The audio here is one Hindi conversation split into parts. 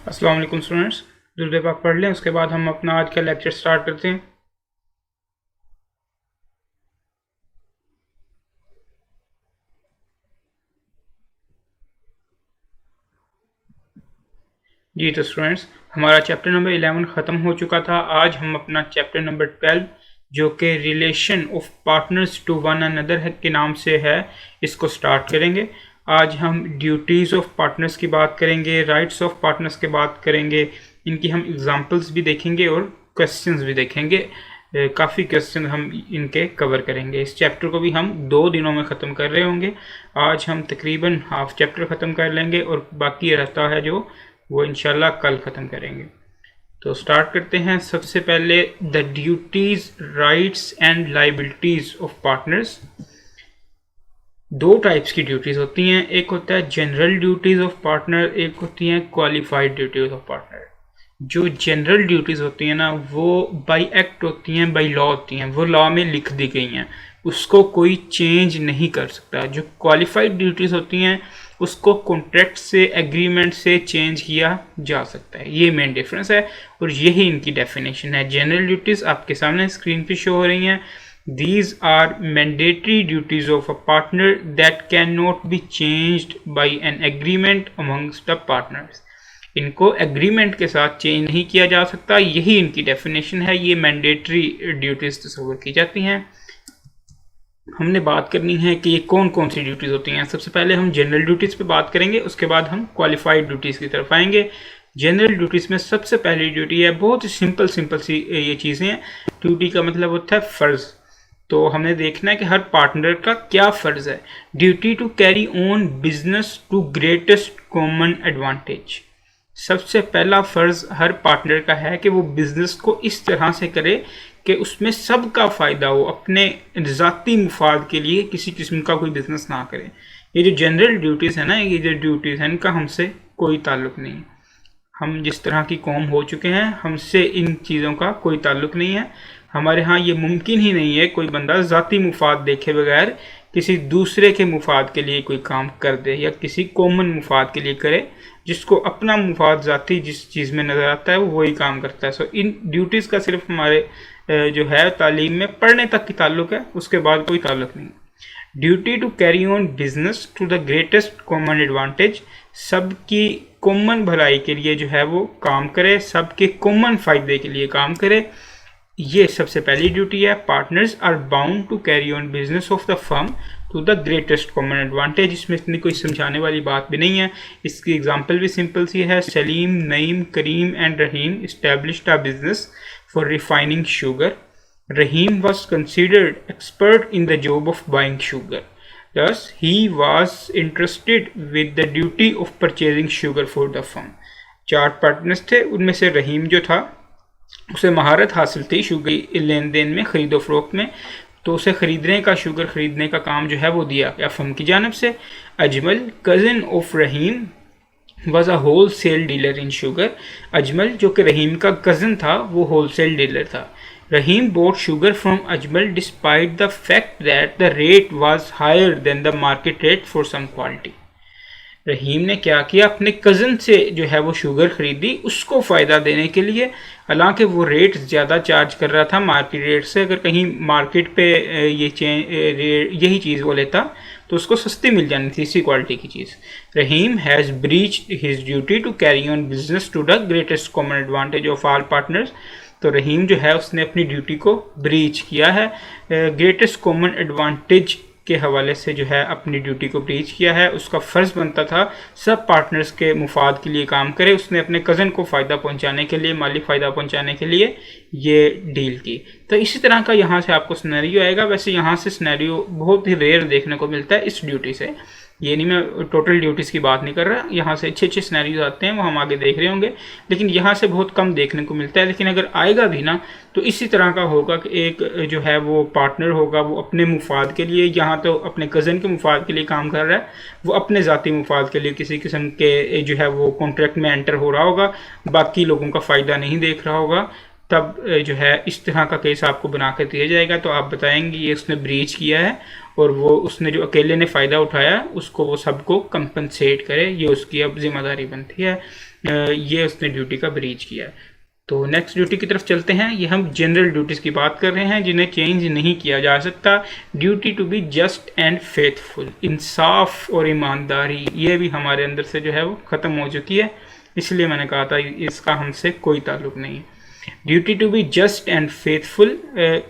अस्सलाम वालेकुम स्टूडेंट्स। दुरूद पाक पढ़ लें, उसके बाद हम अपना आज का लेक्चर स्टार्ट करते हैं। जी तो स्टूडेंट्स, हमारा चैप्टर नंबर 11 ख़त्म हो चुका था। आज हम अपना चैप्टर नंबर 12 जो कि relation of partners to one another है के नाम से है, इसको स्टार्ट करेंगे। आज हम ड्यूटीज़ ऑफ पार्टनर्स की बात करेंगे, राइट्स ऑफ पार्टनर्स की बात करेंगे, इनकी हम एग्जांपल्स भी देखेंगे और क्वेश्चंस भी देखेंगे। काफ़ी क्वेश्चन हम इनके कवर करेंगे। इस चैप्टर को भी हम 2 दिनों में ख़त्म कर रहे होंगे। आज हम तकरीबन हाफ चैप्टर ख़त्म कर लेंगे और बाकी रहता है जो वो इंशाल्लाह कल ख़त्म करेंगे। तो स्टार्ट करते हैं। सबसे पहले the duties, rights and liabilities of partners. 2 types की ड्यूटीज़ होती हैं, एक होता है जनरल ड्यूटीज़ ऑफ पार्टनर, एक होती हैं क्वालिफाइड ड्यूटीज़ ऑफ पार्टनर। जो जनरल ड्यूटीज़ होती हैं ना, वो बाय एक्ट होती हैं, बाय लॉ होती हैं, वो लॉ में लिख दी गई हैं, उसको कोई चेंज नहीं कर सकता। जो क्वालिफाइड ड्यूटीज़ होती हैं उसको कॉन्ट्रैक्ट से, एग्रीमेंट से चेंज किया जा सकता है। ये मेन डिफरेंस है और यही इनकी डेफिनेशन है। जनरल ड्यूटीज़ आपके सामने स्क्रीन पे शो हो रही हैं। These are mandatory duties of a partner that cannot be changed by an agreement amongst the partners. इनको एग्रीमेंट के साथ चेंज नहीं किया जा सकता, यही इनकी डेफिनेशन है। ये मैंडेटरी ड्यूटीज तस्वर की जाती हैं। हमने बात करनी है कि ये कौन कौन सी ड्यूटीज़ होती हैं। सबसे पहले हम जनरल ड्यूटीज़ पे बात करेंगे, उसके बाद हम क्वालिफाइड ड्यूटीज़ की तरफ आएंगे। जनरल ड्यूटीज़ में सबसे पहली ड्यूटी है, बहुत ही सिंपल सी ये चीज़ें हैं। ड्यूटी का मतलब होता है फ़र्ज़। तो हमने देखना है कि हर पार्टनर का क्या फ़र्ज़ है। Duty to carry on business to greatest common advantage. सबसे पहला फ़र्ज़ हर पार्टनर का है कि वो बिज़नेस को इस तरह से करे कि उसमें सबका फ़ायदा हो, अपने ज़ाती मुफाद के लिए किसी किस्म का कोई बिज़नेस ना करे। ये जो जनरल ड्यूटीज़ है ना, ये जो ड्यूटीज़ हैं, इनका हमसे कोई ताल्लुक़ नहीं। हम जिस तरह की कौम हो चुके हैं, हमसे इन चीज़ों का कोई ताल्लुक़ नहीं है। हमारे यहाँ ये मुमकिन ही नहीं है कोई बंदा ज़ाती मुफाद देखे बगैर किसी दूसरे के मुफाद के लिए कोई काम कर दे या किसी कॉमन मुफाद के लिए करे। जिसको अपना मुफाद ज़ाती जिस चीज़ में नज़र आता है वो वही काम करता है। सो इन ड्यूटीज़ का सिर्फ हमारे जो है तालीम में पढ़ने तक की ताल्लुक़ है, उसके बाद कोई ताल्लुक़ नहीं। Duty to carry on business to the greatest common advantage. सबकी कॉमन भलाई के लिए जो है वो काम करे, सबके कॉमन फ़ायदे के लिए काम करे, ये सबसे पहली ड्यूटी है। Partners are bound to carry on business of the firm to the greatest common advantage. इसमें इतनी कोई समझाने वाली बात भी नहीं है, इसकी एग्जांपल भी सिंपल सी है। Salim, Naeem, Karim and Rahim established a business for refining sugar. Rahim was considered expert in the job of buying sugar. Thus, he was entrusted with the duty of purchasing sugar for the firm. 4 partners थे, उनमें से रहीम जो था उसे महारत हासिल थी शुगर लेन देन में, ख़रीदो फरोख्त में, तो उसे ख़रीदने का, शुगर ख़रीदने का काम जो है वो दिया गया फर्म की जानब से। Ajmal, cousin of Rahim, was a wholesale dealer in sugar. Ajmal जो कि रहीम का कज़न था, वो होल सेल डीलर था। रहीम bought sugar from Ajmal despite the fact that the rate was higher than the market rate for some quality. रहीम ने क्या किया, अपने कज़न से जो है वो शुगर ख़रीदी उसको फ़ायदा देने के लिए, हालांकि वो रेट ज़्यादा चार्ज कर रहा था मार्केट रेट से। अगर कहीं मार्केट पे यही चीज़ वो लेता तो उसको सस्ती मिल जानी थी, इसी क्वालिटी की चीज़। Rahim has breached his duty to carry on business to the greatest common advantage of all partners. तो रहीम जो है उसने अपनी ड्यूटी को ब्रीच किया है, ग्रेटेस्ट कॉमन एडवांटेज के हवाले से जो है अपनी ड्यूटी को ब्रीच किया है। उसका फ़र्ज़ बनता था सब पार्टनर्स के मुफाद के लिए काम करे। उसने अपने कज़न को फ़ायदा पहुंचाने के लिए, माली फ़ायदा पहुंचाने के लिए ये डील की। तो इसी तरह का यहाँ से आपको सिनेरियो आएगा। वैसे यहाँ से सिनेरियो बहुत ही रेयर देखने को मिलता है इस ड्यूटी से। ये नहीं, मैं टोटल ड्यूटीज़ की बात नहीं कर रहा, यहाँ से अच्छे अच्छे सिनेरियोज आते हैं, वो हम आगे देख रहे होंगे, लेकिन यहाँ से बहुत कम देखने को मिलता है। लेकिन अगर आएगा भी ना तो इसी तरह का होगा कि एक जो है वो पार्टनर होगा, वो अपने मुफाद के लिए, यहाँ तो अपने कज़न के मुफाद के लिए काम कर रहा है, वो अपने ज़ाती मुफाद के लिए किसी किस्म के जो है वो कॉन्ट्रैक्ट में एंटर हो रहा होगा, बाकी लोगों का फ़ायदा नहीं देख रहा होगा। तब जो है इस तरह का केस आपको बना कर दिया जाएगा। तो आप बताएंगे ये उसने ब्रीच किया है और वो उसने जो अकेले ने फ़ायदा उठाया उसको वो सबको कंपनसेट करे, ये उसकी अब जिम्मेदारी बनती है। ये उसने ड्यूटी का ब्रीच किया है। तो नेक्स्ट ड्यूटी की तरफ चलते हैं। ये हम जनरल ड्यूटीज़ की बात कर रहे हैं जिन्हें चेंज नहीं किया जा सकता। Duty to be just and faithful, इंसाफ और ईमानदारी, ये भी हमारे अंदर से जो है वो ख़त्म हो चुकी है, इसलिए मैंने कहा था इसका हमसे कोई ताल्लुक नहीं है। Duty to be just and faithful,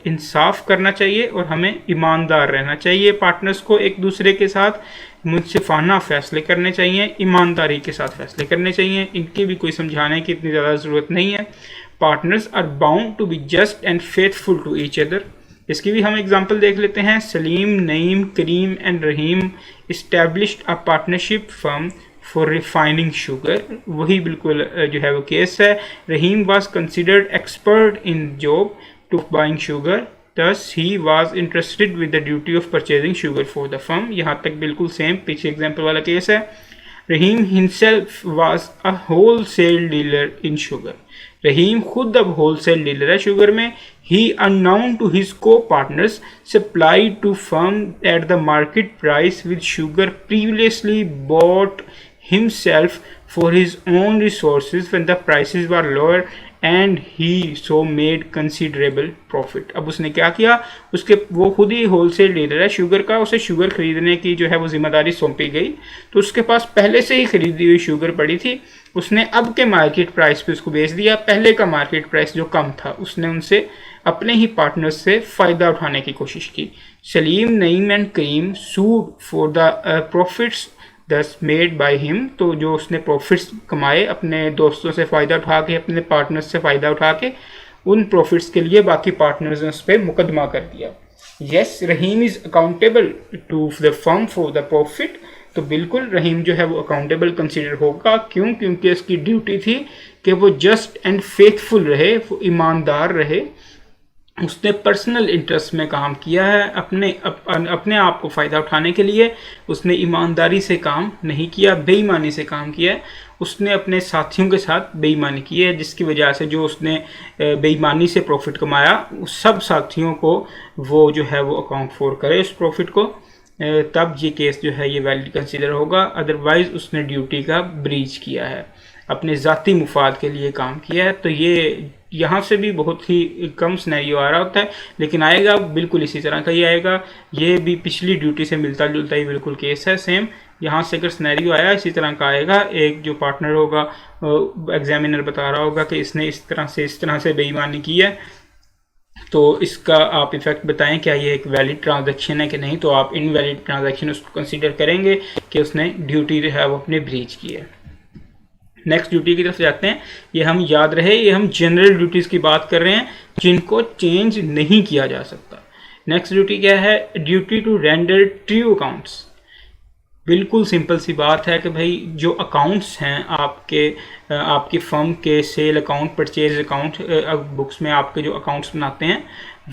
इंसाफ करना चाहिए और हमें ईमानदार रहना चाहिए। पार्टनर्स को एक दूसरे के साथ मुनसिफाना फैसले करने चाहिए, ईमानदारी के साथ फैसले करने चाहिए। इनकी भी कोई समझाने की इतनी ज़्यादा ज़रूरत नहीं है। Partners are bound to be just and faithful to each other. इसकी भी हम एग्जांपल देख लेते हैं। Salim, Naeem, Karim and Rahim established a partnership firm for refining sugar. वही बिल्कुल जो है वो केस है। Rahim was considered expert in job to buying sugar, thus he was entrusted with the duty of purchasing sugar for the firm। यहाँ तक बिल्कुल सेम पीछे एग्जाम्पल वाला केस है। रहीम himself was a wholesale dealer in sugar। रहीम खुद अब होलसेल डीलर है शुगर में। He unknown to his co-partners supplied to firm at the market price with sugar previously bought himself for his own resources when the prices were lower and he so made considerable profit। अब उसने क्या किया, उसके वो खुद ही होलसेल डीलर है शुगर का, उसे शुगर खरीदने की जो है वो जिम्मेदारी सौंपी गई, तो उसके पास पहले से ही खरीदी हुई शुगर पड़ी थी। उसने अब के मार्केट प्राइस पे उसको बेच दिया। पहले का मार्केट प्राइस जो कम था उसने उनसे अपने ही पार्टनर्स से फ़ायदा उठाने की कोशिश की। Salim, Naeem and Karim sued for the profits thus made by him. तो जो उसने प्रॉफिट्स कमाए अपने दोस्तों से फ़ायदा उठा के, अपने पार्टनर्स से फ़ायदा उठा के, उन प्रॉफिट्स के लिए बाकी पार्टनर्स ने उस पर मुकदमा कर दिया। Yes, Rahim is accountable to the firm for the profit. तो बिल्कुल रहीम जो है वो अकाउंटेबल कंसिडर होगा। क्यों? क्योंकि उसकी ड्यूटी थी कि वो जस्ट एंड फेथफुल रहे, वो ईमानदार रहे। उसने पर्सनल इंटरेस्ट में काम किया है, अपने आप को फ़ायदा उठाने के लिए। उसने ईमानदारी से काम नहीं किया, बेईमानी से काम किया है। उसने अपने साथियों के साथ बेईमानी की है, जिसकी वजह से जो उसने बेईमानी से प्रॉफिट कमाया उस सब साथियों को वो जो है वो अकाउंट फॉर करे उस प्रॉफिट को, तब ये केस जो है ये वैलिड कंसीडर होगा। अदरवाइज़ उसने ड्यूटी का ब्रीच किया है, अपने ज़ाती मुफाद के लिए काम किया है। तो ये यहाँ से भी बहुत ही कम सिनेरियो आ रहा होता है, लेकिन आएगा बिल्कुल इसी तरह का ही आएगा। ये भी पिछली ड्यूटी से मिलता जुलता ही बिल्कुल केस है सेम। यहाँ से अगर सिनेरियो आया इसी तरह का आएगा। एक जो पार्टनर होगा, एग्जामिनर बता रहा होगा कि इसने इस तरह से बेईमानी की है, तो इसका आप इफेक्ट बताएं क्या ये एक वैलिड ट्रांजैक्शन है कि नहीं। तो आप इनवैलिड ट्रांजैक्शन उसको कंसीडर करेंगे कि उसने ड्यूटी जो है वो अपने ब्रीच की है। नेक्स्ट ड्यूटी की तरफ जाते हैं। ये हम याद रहे, ये हम जनरल ड्यूटीज़ की बात कर रहे हैं जिनको चेंज नहीं किया जा सकता। नेक्स्ट ड्यूटी क्या है? Duty to render true accounts. बिल्कुल सिंपल सी बात है कि भाई जो अकाउंट्स हैं आपकी फर्म के, sale account, purchase account, books में आपके जो अकाउंट्स बनाते हैं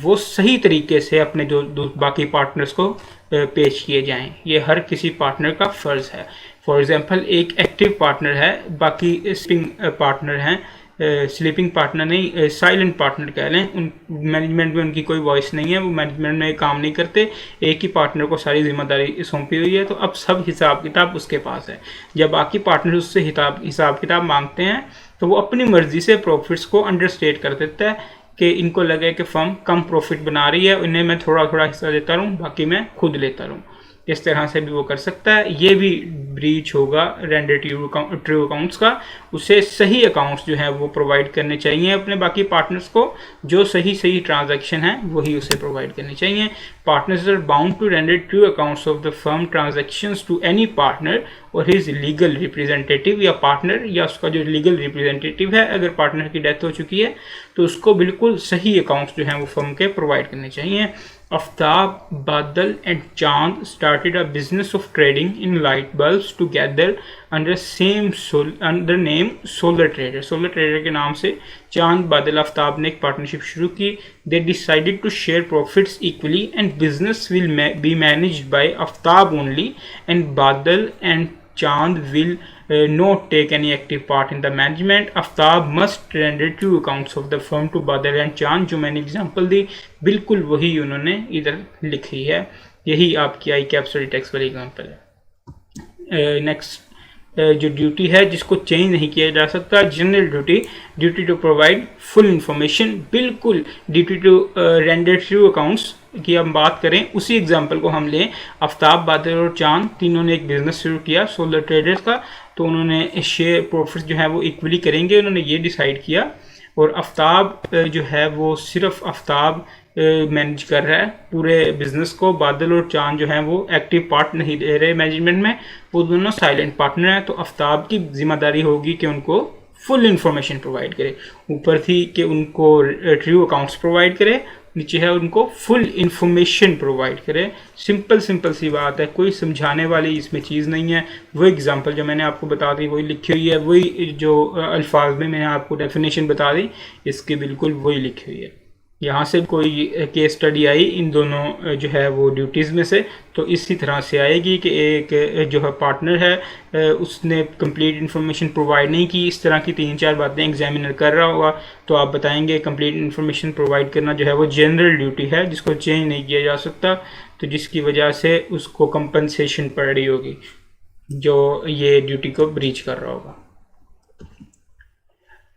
वो सही तरीके से अपने जो बाकी पार्टनर्स को पेश किए जाएं। ये हर किसी पार्टनर का फ़र्ज़ है। फॉर एग्जांपल एक एक्टिव पार्टनर है, बाकी स्लीपिंग पार्टनर हैं, स्लीपिंग पार्टनर नहीं, साइलेंट पार्टनर कह लें। उन मैनेजमेंट में उनकी कोई वॉइस नहीं है, वो मैनेजमेंट में काम नहीं करते। एक ही पार्टनर को सारी जिम्मेदारी सौंपी हुई है, तो अब सब हिसाब किताब उसके पास है। जब बाकी पार्टनर उससे हिसाब किताब मांगते हैं तो वो अपनी मर्जी से प्रॉफिट्स को अंडरस्टेट कर देता है कि इनको लगे कि फर्म कम प्रॉफिट बना रही है, उन्हें मैं थोड़ा थोड़ा हिस्सा देता रहूँ, बाकी मैं खुद लेता रहूँ। इस तरह से भी वो कर सकता है। ये भी ब्रीच होगा रेंडर ट्रू अकाउंट्स का। उसे सही अकाउंट्स जो है वो प्रोवाइड करने चाहिए अपने बाकी पार्टनर्स को। जो सही ट्रांजैक्शन है वही उसे प्रोवाइड करनी चाहिए। Partners are bound to render true accounts of the firm transactions to any partner और हिज लीगल रिप्रेजेंटेटिव, या पार्टनर या उसका जो लीगल रिप्रेजेंटेटिव है, अगर पार्टनर की डेथ हो चुकी है तो उसको बिल्कुल सही अकाउंट्स जो हैं वो फर्म के प्रोवाइड करने चाहिए। Aftab, Badal and Chand started a business of trading in light bulbs together under name Solar Trader। Solar Trader के नाम से चांद, बादल, आफ्ताब ने एक पार्टनरशिप शुरू की। They decided to share profits equally and business will be managed by Aftab only and Badal and Chand will not take any active part in the management। Aftab must render true accounts of the firm to Badal and Chand। जो मैंने एग्जांपल दी बिल्कुल वही उन्होंने इधर लिखी है। यही आपकी आई कैप स्टडी टेक्स्ट वाली एग्जांपल है। नेक्स्ट जो ड्यूटी है जिसको चेंज नहीं किया जा सकता, general duty to provide full information, बिल्कुल duty to render true accounts की हम बात करें, उसी एग्जांपल को हम लें। आफ्ताब, बादल और चांद तीनों ने एक बिजनेस शुरू किया सोलर ट्रेडर्स का, तो उन्होंने शेयर प्रॉफिट जो है वो इक्वली करेंगे, उन्होंने ये डिसाइड किया। और आफ्ताब जो है वो सिर्फ आफ्ताब मैनेज कर रहा है पूरे बिजनेस को, बादल और चांद जो हैं वो एक्टिव पार्ट नहीं दे रहे मैनेजमेंट में, वो दोनों साइलेंट पार्टनर हैं। तो आफ्ताब की जिम्मेदारी होगी कि उनको फुल इंफॉर्मेशन प्रोवाइड करे, ऊपर थी कि उनको ट्रू अकाउंट्स प्रोवाइड करे, नीचे है उनको फुल इंफॉर्मेशन प्रोवाइड करे। सिंपल सी बात है, कोई समझाने वाली इसमें चीज़ नहीं है। वो एग्जांपल जो मैंने आपको बता दी वही लिखी हुई है, वही जो अल्फाज में मैंने आपको डेफिनेशन बता दी इसकी बिल्कुल वही लिखी हुई है। यहाँ से कोई केस स्टडी आई इन दोनों जो है वो ड्यूटीज़ में से, तो इसी तरह से आएगी कि एक जो है पार्टनर है उसने कंप्लीट इन्फॉर्मेशन प्रोवाइड नहीं की, इस तरह की 3-4 बातें एग्जामिनर कर रहा होगा, तो आप बताएंगे कंप्लीट इन्फॉर्मेशन प्रोवाइड करना जो है वो जनरल ड्यूटी है जिसको चेंज नहीं किया जा सकता, तो जिसकी वजह से उसको कंपनसेशन पड़ रही होगी जो ये ड्यूटी को ब्रीच कर रहा होगा।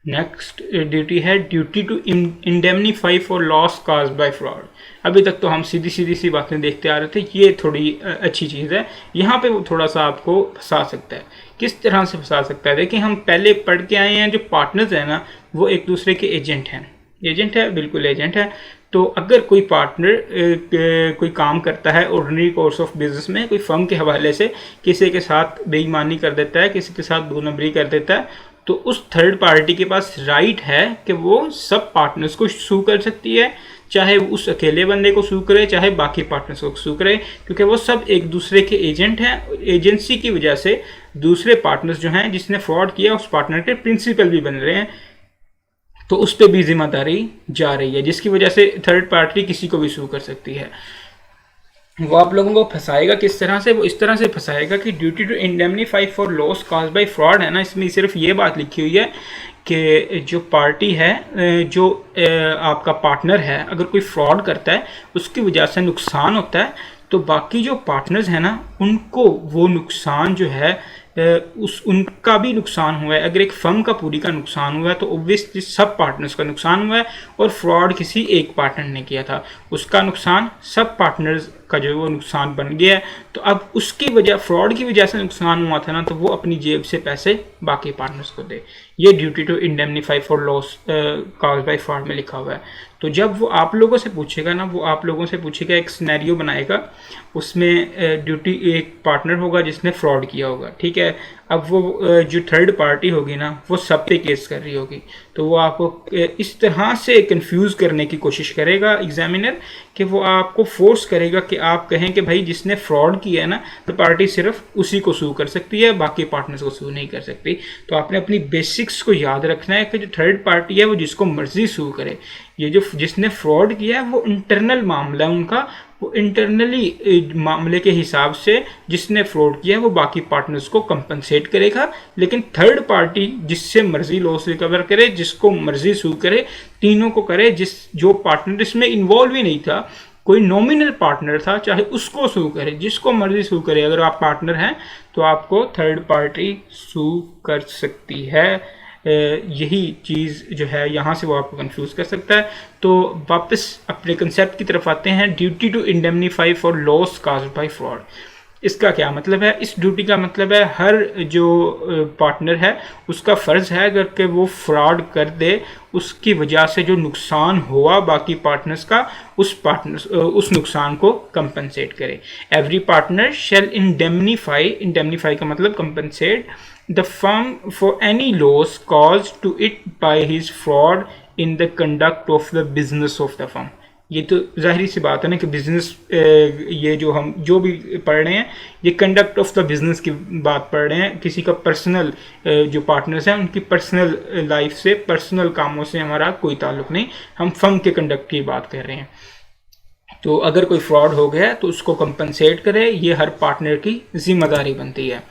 नेक्स्ट ड्यूटी है duty to indemnify for loss cause by fraud. अभी तक तो हम सीधी सी बातें देखते आ रहे थे, ये थोड़ी अच्छी चीज़ है। यहाँ पे वो थोड़ा सा आपको फंसा सकता है। किस तरह से फंसा सकता है? देखिए, हम पहले पढ़ के आए हैं, जो पार्टनर्स हैं ना वो एक दूसरे के एजेंट हैं। एजेंट है, बिल्कुल एजेंट है। तो अगर कोई पार्टनर कोई काम करता है ऑर्डिनरी कोर्स ऑफ बिजनेस में, कोई फर्म के हवाले से किसी के साथ बेईमानी कर देता है, किसी के साथ दो नंबरी कर देता है, तो उस थर्ड पार्टी के पास राइट है कि वो सब पार्टनर्स को सू कर सकती है, चाहे वो उस अकेले बंदे को सू करे चाहे बाकी पार्टनर्स को सू करे, क्योंकि वो सब एक दूसरे के एजेंट हैं। एजेंसी की वजह से दूसरे पार्टनर्स जो हैं जिसने फ्रॉड किया उस पार्टनर के प्रिंसिपल भी बन रहे हैं, तो उस पर भी जिम्मेदारी जा रही है, जिसकी वजह से थर्ड पार्टी किसी को भी सू कर सकती है। वो आप लोगों को फंसाएगा किस तरह से? वो इस तरह से फंसाएगा कि duty to indemnify for loss cause by fraud है ना, इसमें सिर्फ ये बात लिखी हुई है कि जो पार्टी है, जो आपका पार्टनर है, अगर कोई फ्रॉड करता है उसकी वजह से नुकसान होता है, तो बाकी जो पार्टनर्स हैं ना उनको वो नुकसान जो है उनका भी नुकसान हुआ है। अगर एक फर्म का पूरी का नुकसान हुआ है तो ऑब्वियसली सब पार्टनर्स का नुकसान हुआ है, और फ्रॉड किसी एक पार्टनर ने किया था, उसका नुकसान सब पार्टनर्स का जो है वो नुकसान बन गया है। तो अब उसकी वजह, फ्रॉड की वजह से नुकसान हुआ था ना, तो वो अपनी जेब से पैसे बाकी पार्टनर्स को दे। ये duty to indemnify for loss cause by fraud में लिखा हुआ है। तो जब वो आप लोगों से पूछेगा ना, वो आप लोगों से पूछेगा, एक सिनेरियो बनाएगा, उसमें ड्यूटी एक पार्टनर होगा जिसने फ्रॉड किया होगा, ठीक है। अब वो जो थर्ड पार्टी होगी ना वो सब पे केस कर रही होगी, तो वो आपको इस तरह से कंफ्यूज करने की कोशिश करेगा एग्जामिनर कि वो आपको फोर्स करेगा कि आप कहें कि भाई जिसने फ्रॉड किया है ना, तो पार्टी सिर्फ उसी को सू कर सकती है, बाकी पार्टनर्स को सू नहीं कर सकती। तो आपने अपनी बेसिक्स को याद रखना है कि जो थर्ड पार्टी है वो जिसको मर्जी सू करे। ये जो जिसने फ्रॉड किया है वो इंटरनल मामला है उनका, वो इंटरनली मामले के हिसाब से जिसने फ्रॉड किया है वो बाकी पार्टनर्स को कंपनसेट करेगा। लेकिन थर्ड पार्टी जिससे मर्जी लॉस रिकवर करे, जिसको मर्जी सू करे, तीनों को करे, जो पार्टनर इसमें इन्वॉल्व ही नहीं था, कोई नॉमिनल पार्टनर था, चाहे उसको सू करे, जिसको मर्जी सू करे। अगर आप पार्टनर हैं तो आपको थर्ड पार्टी सू कर सकती है। यही चीज़ जो है यहाँ से वो आपको कंफ्यूज कर सकता है। तो वापस अपने कंसेप्ट की तरफ आते हैं, duty to indemnify for loss caused by fraud. इसका क्या मतलब है? इस ड्यूटी का मतलब है हर जो पार्टनर है उसका फ़र्ज़ है अगर कि वो फ्रॉड कर दे, उसकी वजह से जो नुकसान हुआ बाकी पार्टनर्स का, उस नुकसान को कंपनसेट करे। एवरी पार्टनर शेल इंडेमनीफाई का मतलब compensate the firm for any loss caused to it by his fraud in the conduct of the business of the firm। ये तो जाहिर सी बात है ना कि बिजनेस, ये जो हम जो भी पढ़ रहे हैं ये कंडक्ट ऑफ द बिजनेस की बात पढ़ रहे हैं। किसी का पर्सनल जो पार्टनर्स हैं उनकी पर्सनल लाइफ से, पर्सनल कामों से हमारा कोई ताल्लुक नहीं, हम फर्म के कंडक्ट की बात कर रहे हैं। तो अगर कोई फ्रॉड हो गया तो उसको कंपनसेट करे, ये हर पार्टनर की जिम्मेदारी बनती है।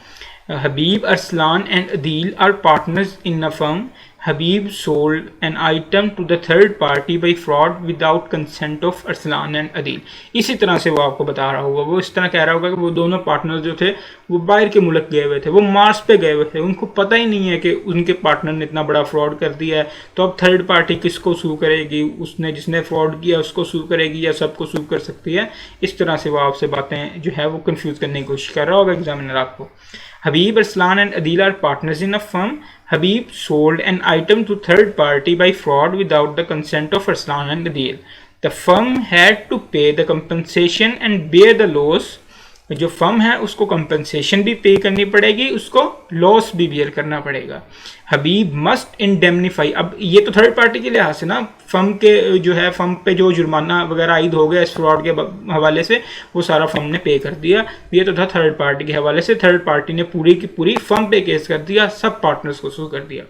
Habib, Arslan and Adil are partners in a firm. Habib sold an item to the third party by fraud without consent of Arsalan and Adeel. इसी तरह से वो आपको बता रहा होगा, वो इस तरह कह रहा होगा कि वो दोनों पार्टनर जो थे वो बाहर के मुल्क गए हुए थे, वो मार्स पे गए हुए थे, उनको पता ही नहीं है कि उनके पार्टनर ने इतना बड़ा फ्रॉड कर दिया है। तो अब थर्ड पार्टी किसको सू करेगी? उसने जिसने फ्रॉड किया उसको सू करेगी या सबको सू कर सकती है? इस तरह से वो आपसे बातें जो है वो कंफ्यूज करने की कोशिश कर रहा होगा एग्जामिनर आपको। Habib, Arslan and Adil are partners in a firm. Habib sold an item to third party by fraud without the consent of Arslan and Adil. The firm had to pay the compensation and bear the loss. जो फर्म है उसको कंपनसेशन भी पे करनी पड़ेगी, उसको लॉस भी बियर करना पड़ेगा। हबीब मस्ट इंडेमनीफाई। अब ये तो थर्ड पार्टी के लिहाज से ना, फर्म के जो है फर्म पे जो जुर्माना वगैरह आयद हो गया इस फ्रॉड के हवाले से वो सारा फर्म ने पे कर दिया। ये तो था थर्ड पार्टी के हवाले से, थर्ड पार्टी ने पूरी की पूरी फर्म पे केस कर दिया, सब पार्टनर्स को सू कर दिया।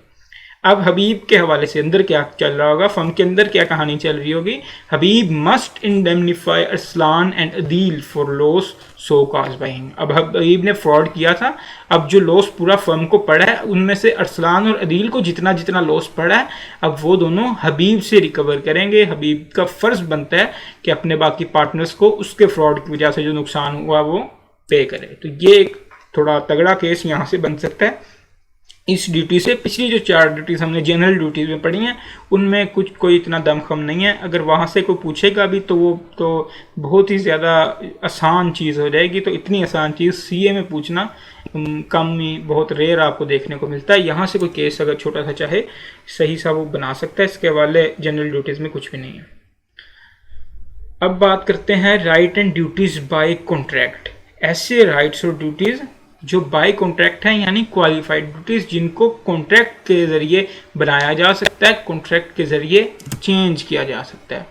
अब हबीब के हवाले से अंदर क्या चल रहा होगा, फर्म के अंदर क्या कहानी चल रही होगी। Habib must indemnify Arsalan and Adeel for loss so cause by him. अब हबीब ने फ्रॉड किया था, अब जो लॉस पूरा फर्म को पड़ा है उनमें से अरसलान और अदील को जितना जितना लॉस पड़ा है अब वो दोनों हबीब से रिकवर करेंगे। हबीब का फर्ज बनता है कि अपने बाकी पार्टनर्स को उसके फ्रॉड की वजह से जो नुकसान हुआ वो पे करे। तो ये एक थोड़ा तगड़ा केस यहाँ से बन सकता है इस ड्यूटी से। पिछली जो 4 ड्यूटीज हमने जनरल ड्यूटीज में पढ़ी हैं उनमें कुछ कोई इतना दमखम नहीं है। अगर वहाँ से कोई पूछेगा भी तो वो तो बहुत ही ज़्यादा आसान चीज़ हो जाएगी। तो इतनी आसान चीज़ सीए में पूछना कम ही बहुत रेयर आपको देखने को मिलता है। यहाँ से कोई केस अगर छोटा सा चाहे सही सा वो बना सकता है, इसके हवाले जनरल ड्यूटीज़ में कुछ भी नहीं है। अब बात करते हैं right and duties by contract. ऐसे राइट्स और ड्यूटीज़ जो बाय कॉन्ट्रैक्ट है, यानी क्वालिफाइड ड्यूटीज जिनको कॉन्ट्रैक्ट के जरिए बनाया जा सकता है, कॉन्ट्रैक्ट के जरिए चेंज किया जा सकता है।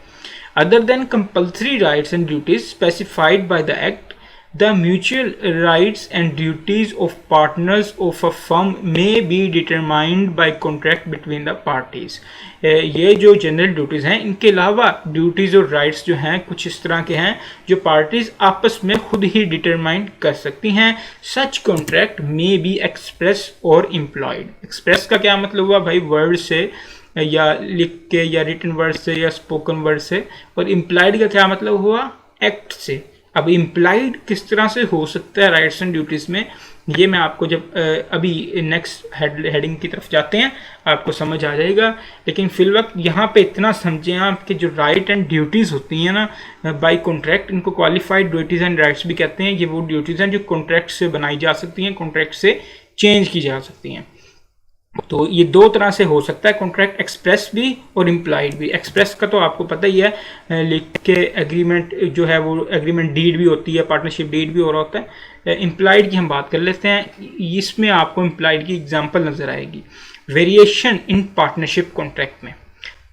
Other than compulsory rights and duties specified by the act, the mutual rights and duties of partners of a firm may be determined by contract between the parties. ये जो जनरल ड्यूटीज़ हैं इनके अलावा ड्यूटीज़ और राइट्स जो हैं कुछ इस तरह के हैं जो पार्टीज आपस में खुद ही डिटरमाइन कर सकती हैं। सच कॉन्ट्रैक्ट मे बी एक्सप्रेस और इम्प्लॉयड। एक्सप्रेस का क्या मतलब हुआ भाई, वर्ड से या लिख के या रिटन वर्ड से या स्पोकन वर्ड से, और इम्प्लाइड का क्या मतलब हुआ, एक्ट से। अब इम्प्लाइड किस तरह से हो सकता है राइट्स एंड ड्यूटीज़ में, ये मैं आपको जब अभी नेक्स्ट हेडिंग की तरफ जाते हैं आपको समझ आ जाएगा। लेकिन फिलवक्त यहाँ पे इतना समझें आप कि जो राइट एंड ड्यूटीज़ होती हैं ना बाय कॉन्ट्रैक्ट, इनको क्वालिफाइड ड्यूटीज़ एंड राइट्स भी कहते हैं। ये वो ड्यूटीज़ हैं जो कॉन्ट्रैक्ट से बनाई जा सकती हैं, कॉन्ट्रैक्ट से चेंज की जा सकती हैं। तो ये 2 तरह से हो सकता है कॉन्ट्रैक्ट, एक्सप्रेस भी और इम्प्लाइड भी। एक्सप्रेस का तो आपको पता ही है, लिख के एग्रीमेंट जो है वो एग्रीमेंट डीड भी होती है, पार्टनरशिप डीड भी हो रहा होता है। इम्प्लाइड की हम बात कर लेते हैं, इसमें आपको इम्प्लाइड की एग्जांपल नज़र आएगी। वेरिएशन इन पार्टनरशिप कॉन्ट्रैक्ट में,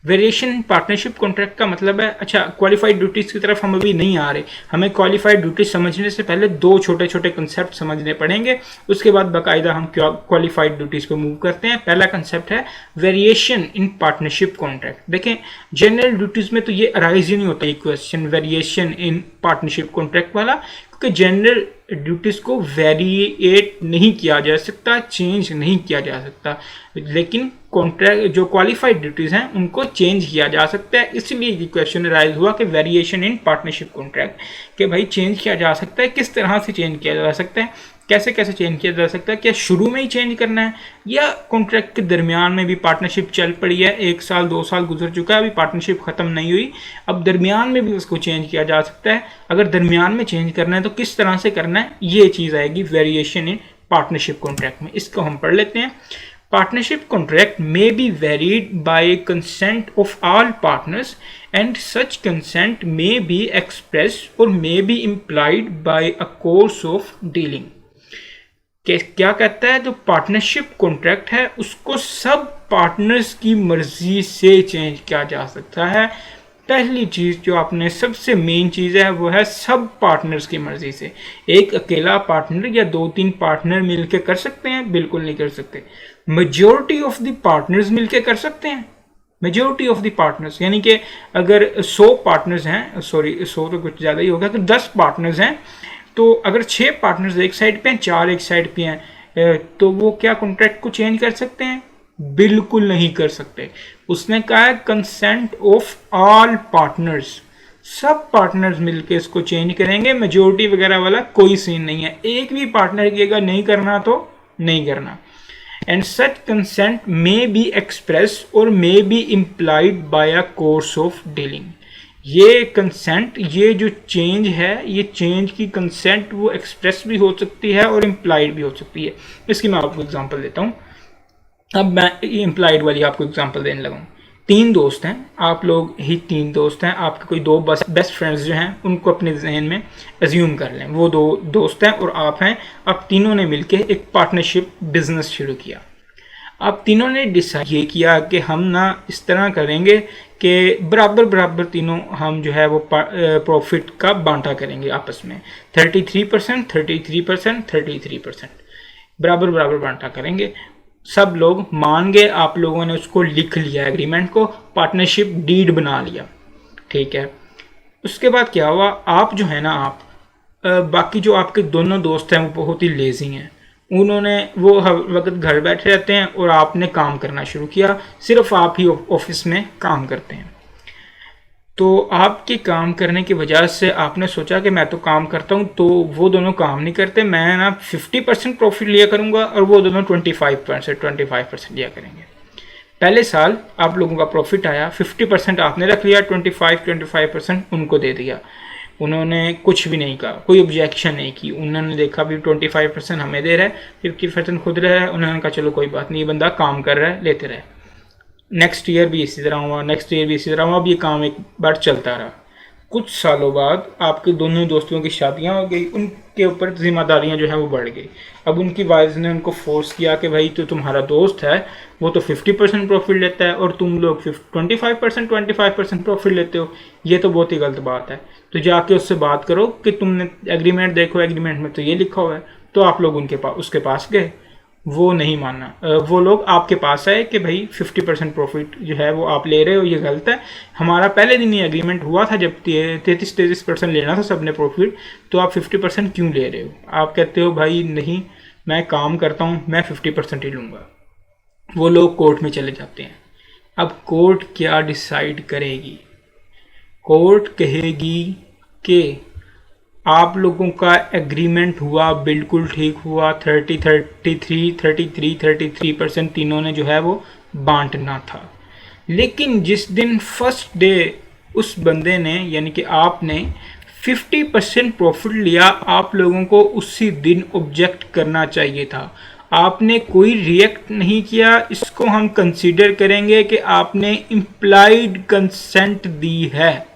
वेरिएशन इन पार्टनरशिप कॉन्ट्रैक्ट का मतलब है, अच्छा क्वालिफाइड ड्यूटीज़ की तरफ हम अभी नहीं आ रहे, हमें क्वालिफाइड ड्यूटीज समझने से पहले 2 छोटे छोटे कंसेप्ट समझने पड़ेंगे, उसके बाद बाकायदा हम क्वालिफाइड ड्यूटीज़ पे मूव करते हैं। पहला कंसेप्ट है वेरिएशन इन पार्टनरशिप कॉन्ट्रैक्ट। देखें जनरल ड्यूटीज़ में तो ये अराइज ही नहीं होता ये question variation in partnership contract वाला, क्योंकि जनरल ड्यूटीज़ को वेरिएट नहीं किया जा सकता, चेंज नहीं किया जा सकता। लेकिन कॉन्ट्रैक्ट जो क्वालिफाइड ड्यूटीज़ हैं उनको चेंज किया जा सकता है। इसलिए ये क्वेश्चन राइज हुआ कि वेरिएशन इन पार्टनरशिप कॉन्ट्रैक्ट, कि भाई चेंज किया जा सकता है, किस तरह से चेंज किया जा सकता है, कैसे कैसे चेंज किया जा सकता है, क्या शुरू में ही चेंज करना है या कॉन्ट्रैक्ट के दरमियान में भी पार्टनरशिप चल पड़ी है, 1 साल 2 साल गुजर चुका है, अभी पार्टनरशिप ख़त्म नहीं हुई, अब दरमियान में भी उसको चेंज किया जा सकता है। अगर दरमियान में चेंज करना है तो किस तरह से करना है, ये चीज़ आएगी वेरिएशन इन पार्टनरशिप कॉन्ट्रैक्ट में। इसको हम पढ़ लेते हैं। Partnership contract may be varied by consent of all partners and such consent may be expressed or may be implied by a course of dealing। क्या कहता है, जो पार्टनरशिप कॉन्ट्रैक्ट है उसको सब पार्टनर्स की मर्जी से चेंज किया जा सकता है। पहली चीज़ जो आपने सबसे मेन चीज़ है वो है सब पार्टनर्स की मर्जी से। एक अकेला पार्टनर या 2-3 पार्टनर मिलके कर सकते हैं, बिल्कुल नहीं कर सकते। मेजॉरिटी ऑफ द पार्टनर्स मिलके कर सकते हैं, मेजॉरिटी ऑफ द पार्टनर्स, यानी कि अगर 100 पार्टनर्स हैं, सॉरी 100 तो कुछ ज़्यादा ही होगा, अगर 10 पार्टनर्स हैं तो अगर 6 पार्टनर्स एक साइड पे हैं, 4 एक साइड पे हैं, तो वो क्या कॉन्ट्रैक्ट को चेंज कर सकते हैं? बिल्कुल नहीं कर सकते। उसने कहा है कंसेंट ऑफ ऑल पार्टनर्स, सब पार्टनर्स मिलके इसको चेंज करेंगे, मेजोरिटी वगैरह वाला कोई सीन नहीं है। एक भी पार्टनर कहेगा नहीं करना तो नहीं करना। And such consent may be express और may be implied by a course of dealing. ये कंसेंट, ये जो चेंज है, ये चेंज की कंसेंट वो एक्सप्रेस भी हो सकती है और इम्प्लाइड भी हो सकती है। इसकी मैं आपको एग्जांपल देता हूँ। अब मैं इम्प्लाइड वाली आपको एग्जांपल देने लगा हूँ। तीन दोस्त हैं, आप लोग ही तीन दोस्त हैं, आपके कोई दो बेस्ट फ्रेंड्स जो हैं उनको अपने जहन में एज्यूम कर लें। वो दो दोस्त हैं और आप हैं। अब तीनों ने मिलके एक पार्टनरशिप बिजनेस शुरू किया। अब तीनों ने डिसाइड ये किया कि हम ना इस तरह करेंगे कि बराबर बराबर तीनों हम जो है वो प्रॉफिट का बांटा करेंगे आपस में, 33%, 33%, 33% बराबर बराबर बांटा करेंगे। सब लोग मान गए, आप लोगों ने उसको लिख लिया, एग्रीमेंट को, पार्टनरशिप डीड बना लिया, ठीक है। उसके बाद क्या हुआ, आप जो है ना, आप बाकी जो आपके दोनों दोस्त हैं वो बहुत ही लेजी हैं। उन्होंने वो हर वक्त घर बैठे रहते हैं और आपने काम करना शुरू किया। सिर्फ आप ही ऑफिस में काम करते हैं। तो आपके काम करने की वजह से आपने सोचा कि मैं तो काम करता हूँ, तो वो दोनों काम नहीं करते, मैं ना 50% प्रॉफिट लिया करूँगा और वो दोनों 25% लिया करेंगे। पहले साल आप लोगों का प्रॉफिट आया, 50% आपने रख लिया, 25% उनको दे दिया। उन्होंने कुछ भी नहीं कहा, कोई ऑब्जेक्शन नहीं की। उन्होंने देखा भी 25% हमें दे रहा है, 50% खुद रहा है। उन्होंने कहा चलो कोई बात नहीं, बंदा काम कर रहा है, लेते रहे। नेक्स्ट ईयर भी इसी तरह हुआ, नेक्स्ट ईयर भी इसी तरह हुआ। अब ये काम एक बार चलता रहा। कुछ सालों बाद आपके दोनों दोस्तों की शादियां हो गई, उनके ऊपर जिम्मेदारियां जो है वो बढ़ गई। अब उनकी वाइफ ने उनको फोर्स किया कि भाई तो तुम्हारा दोस्त है, वो तो 50% प्रॉफिट लेता है और तुम लोग 25% प्रॉफिट लेते हो, ये तो बहुत ही गलत बात है। तो जाके उससे बात करो कि तुमने एग्रीमेंट देखो, एग्रीमेंट में तो ये लिखा हुआ है। तो आप लोग उसके पास गए, वो नहीं माना। वो लोग आपके पास आए कि भाई 50% प्रॉफिट जो है वो आप ले रहे हो, ये गलत है। हमारा पहले दिन ही एग्रीमेंट हुआ था जब 33% लेना था सबने प्रॉफिट, तो आप 50% क्यों ले रहे हो? आप कहते हो भाई नहीं, मैं काम करता हूँ, मैं 50% ही लूँगा। वो लोग कोर्ट में चले जाते हैं। अब कोर्ट क्या डिसाइड करेगी? कोर्ट कहेगी कि आप लोगों का एग्रीमेंट हुआ, बिल्कुल ठीक हुआ, 33% तीनों ने जो है वो बांटना था। लेकिन जिस दिन फर्स्ट डे उस बंदे ने, यानी कि आपने 50% प्रॉफिट लिया, आप लोगों को उसी दिन ऑब्जेक्ट करना चाहिए था। आपने कोई रिएक्ट नहीं किया। इसको हम कंसीडर करेंगे कि आपने इम्प्लाइड कंसेंट दी है।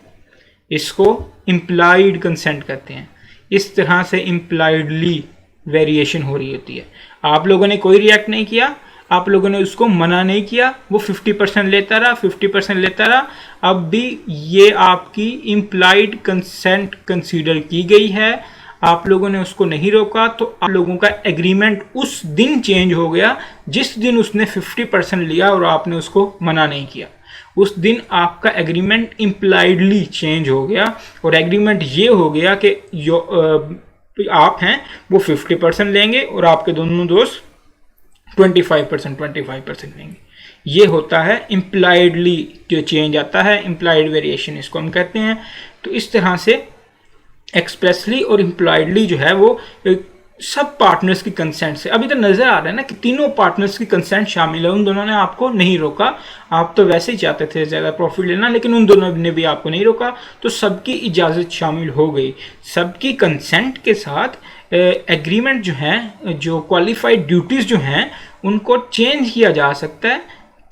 इसको इम्प्लाइड कंसेंट कहते हैं। इस तरह से इम्प्लाइडली वेरिएशन हो रही होती है। आप लोगों ने कोई रिएक्ट नहीं किया, आप लोगों ने उसको मना नहीं किया, वो 50% लेता रहा, 50% लेता रहा। अब भी ये आपकी इम्प्लाइड कंसेंट कंसीडर की गई है। आप लोगों ने उसको नहीं रोका, तो आप लोगों का एग्रीमेंट उस दिन चेंज हो गया जिस दिन उसने 50% लिया और आपने उसको मना नहीं किया। उस दिन आपका एग्रीमेंट इम्प्लाइडली चेंज हो गया और एग्रीमेंट ये हो गया कि आप हैं वो 50% लेंगे और आपके दोनों दोस्त 25% लेंगे। ये होता है इम्प्लाइडली जो चेंज आता है, इम्प्लाइड वेरिएशन इसको हम कहते हैं। तो इस तरह से एक्सप्रेसली और इम्प्लाइडली जो है वो सब पार्टनर्स की कंसेंट से, अभी तो नजर आ रहा है ना कि तीनों पार्टनर्स की कंसेंट शामिल है। उन दोनों ने आपको नहीं रोका, आप तो वैसे ही चाहते थे ज़्यादा प्रॉफिट लेना, लेकिन उन दोनों ने भी आपको नहीं रोका, तो सबकी इजाज़त शामिल हो गई। सबकी कंसेंट के साथ एग्रीमेंट जो है, जो क्वालिफाइड ड्यूटीज़ जो हैं, उनको चेंज किया जा सकता है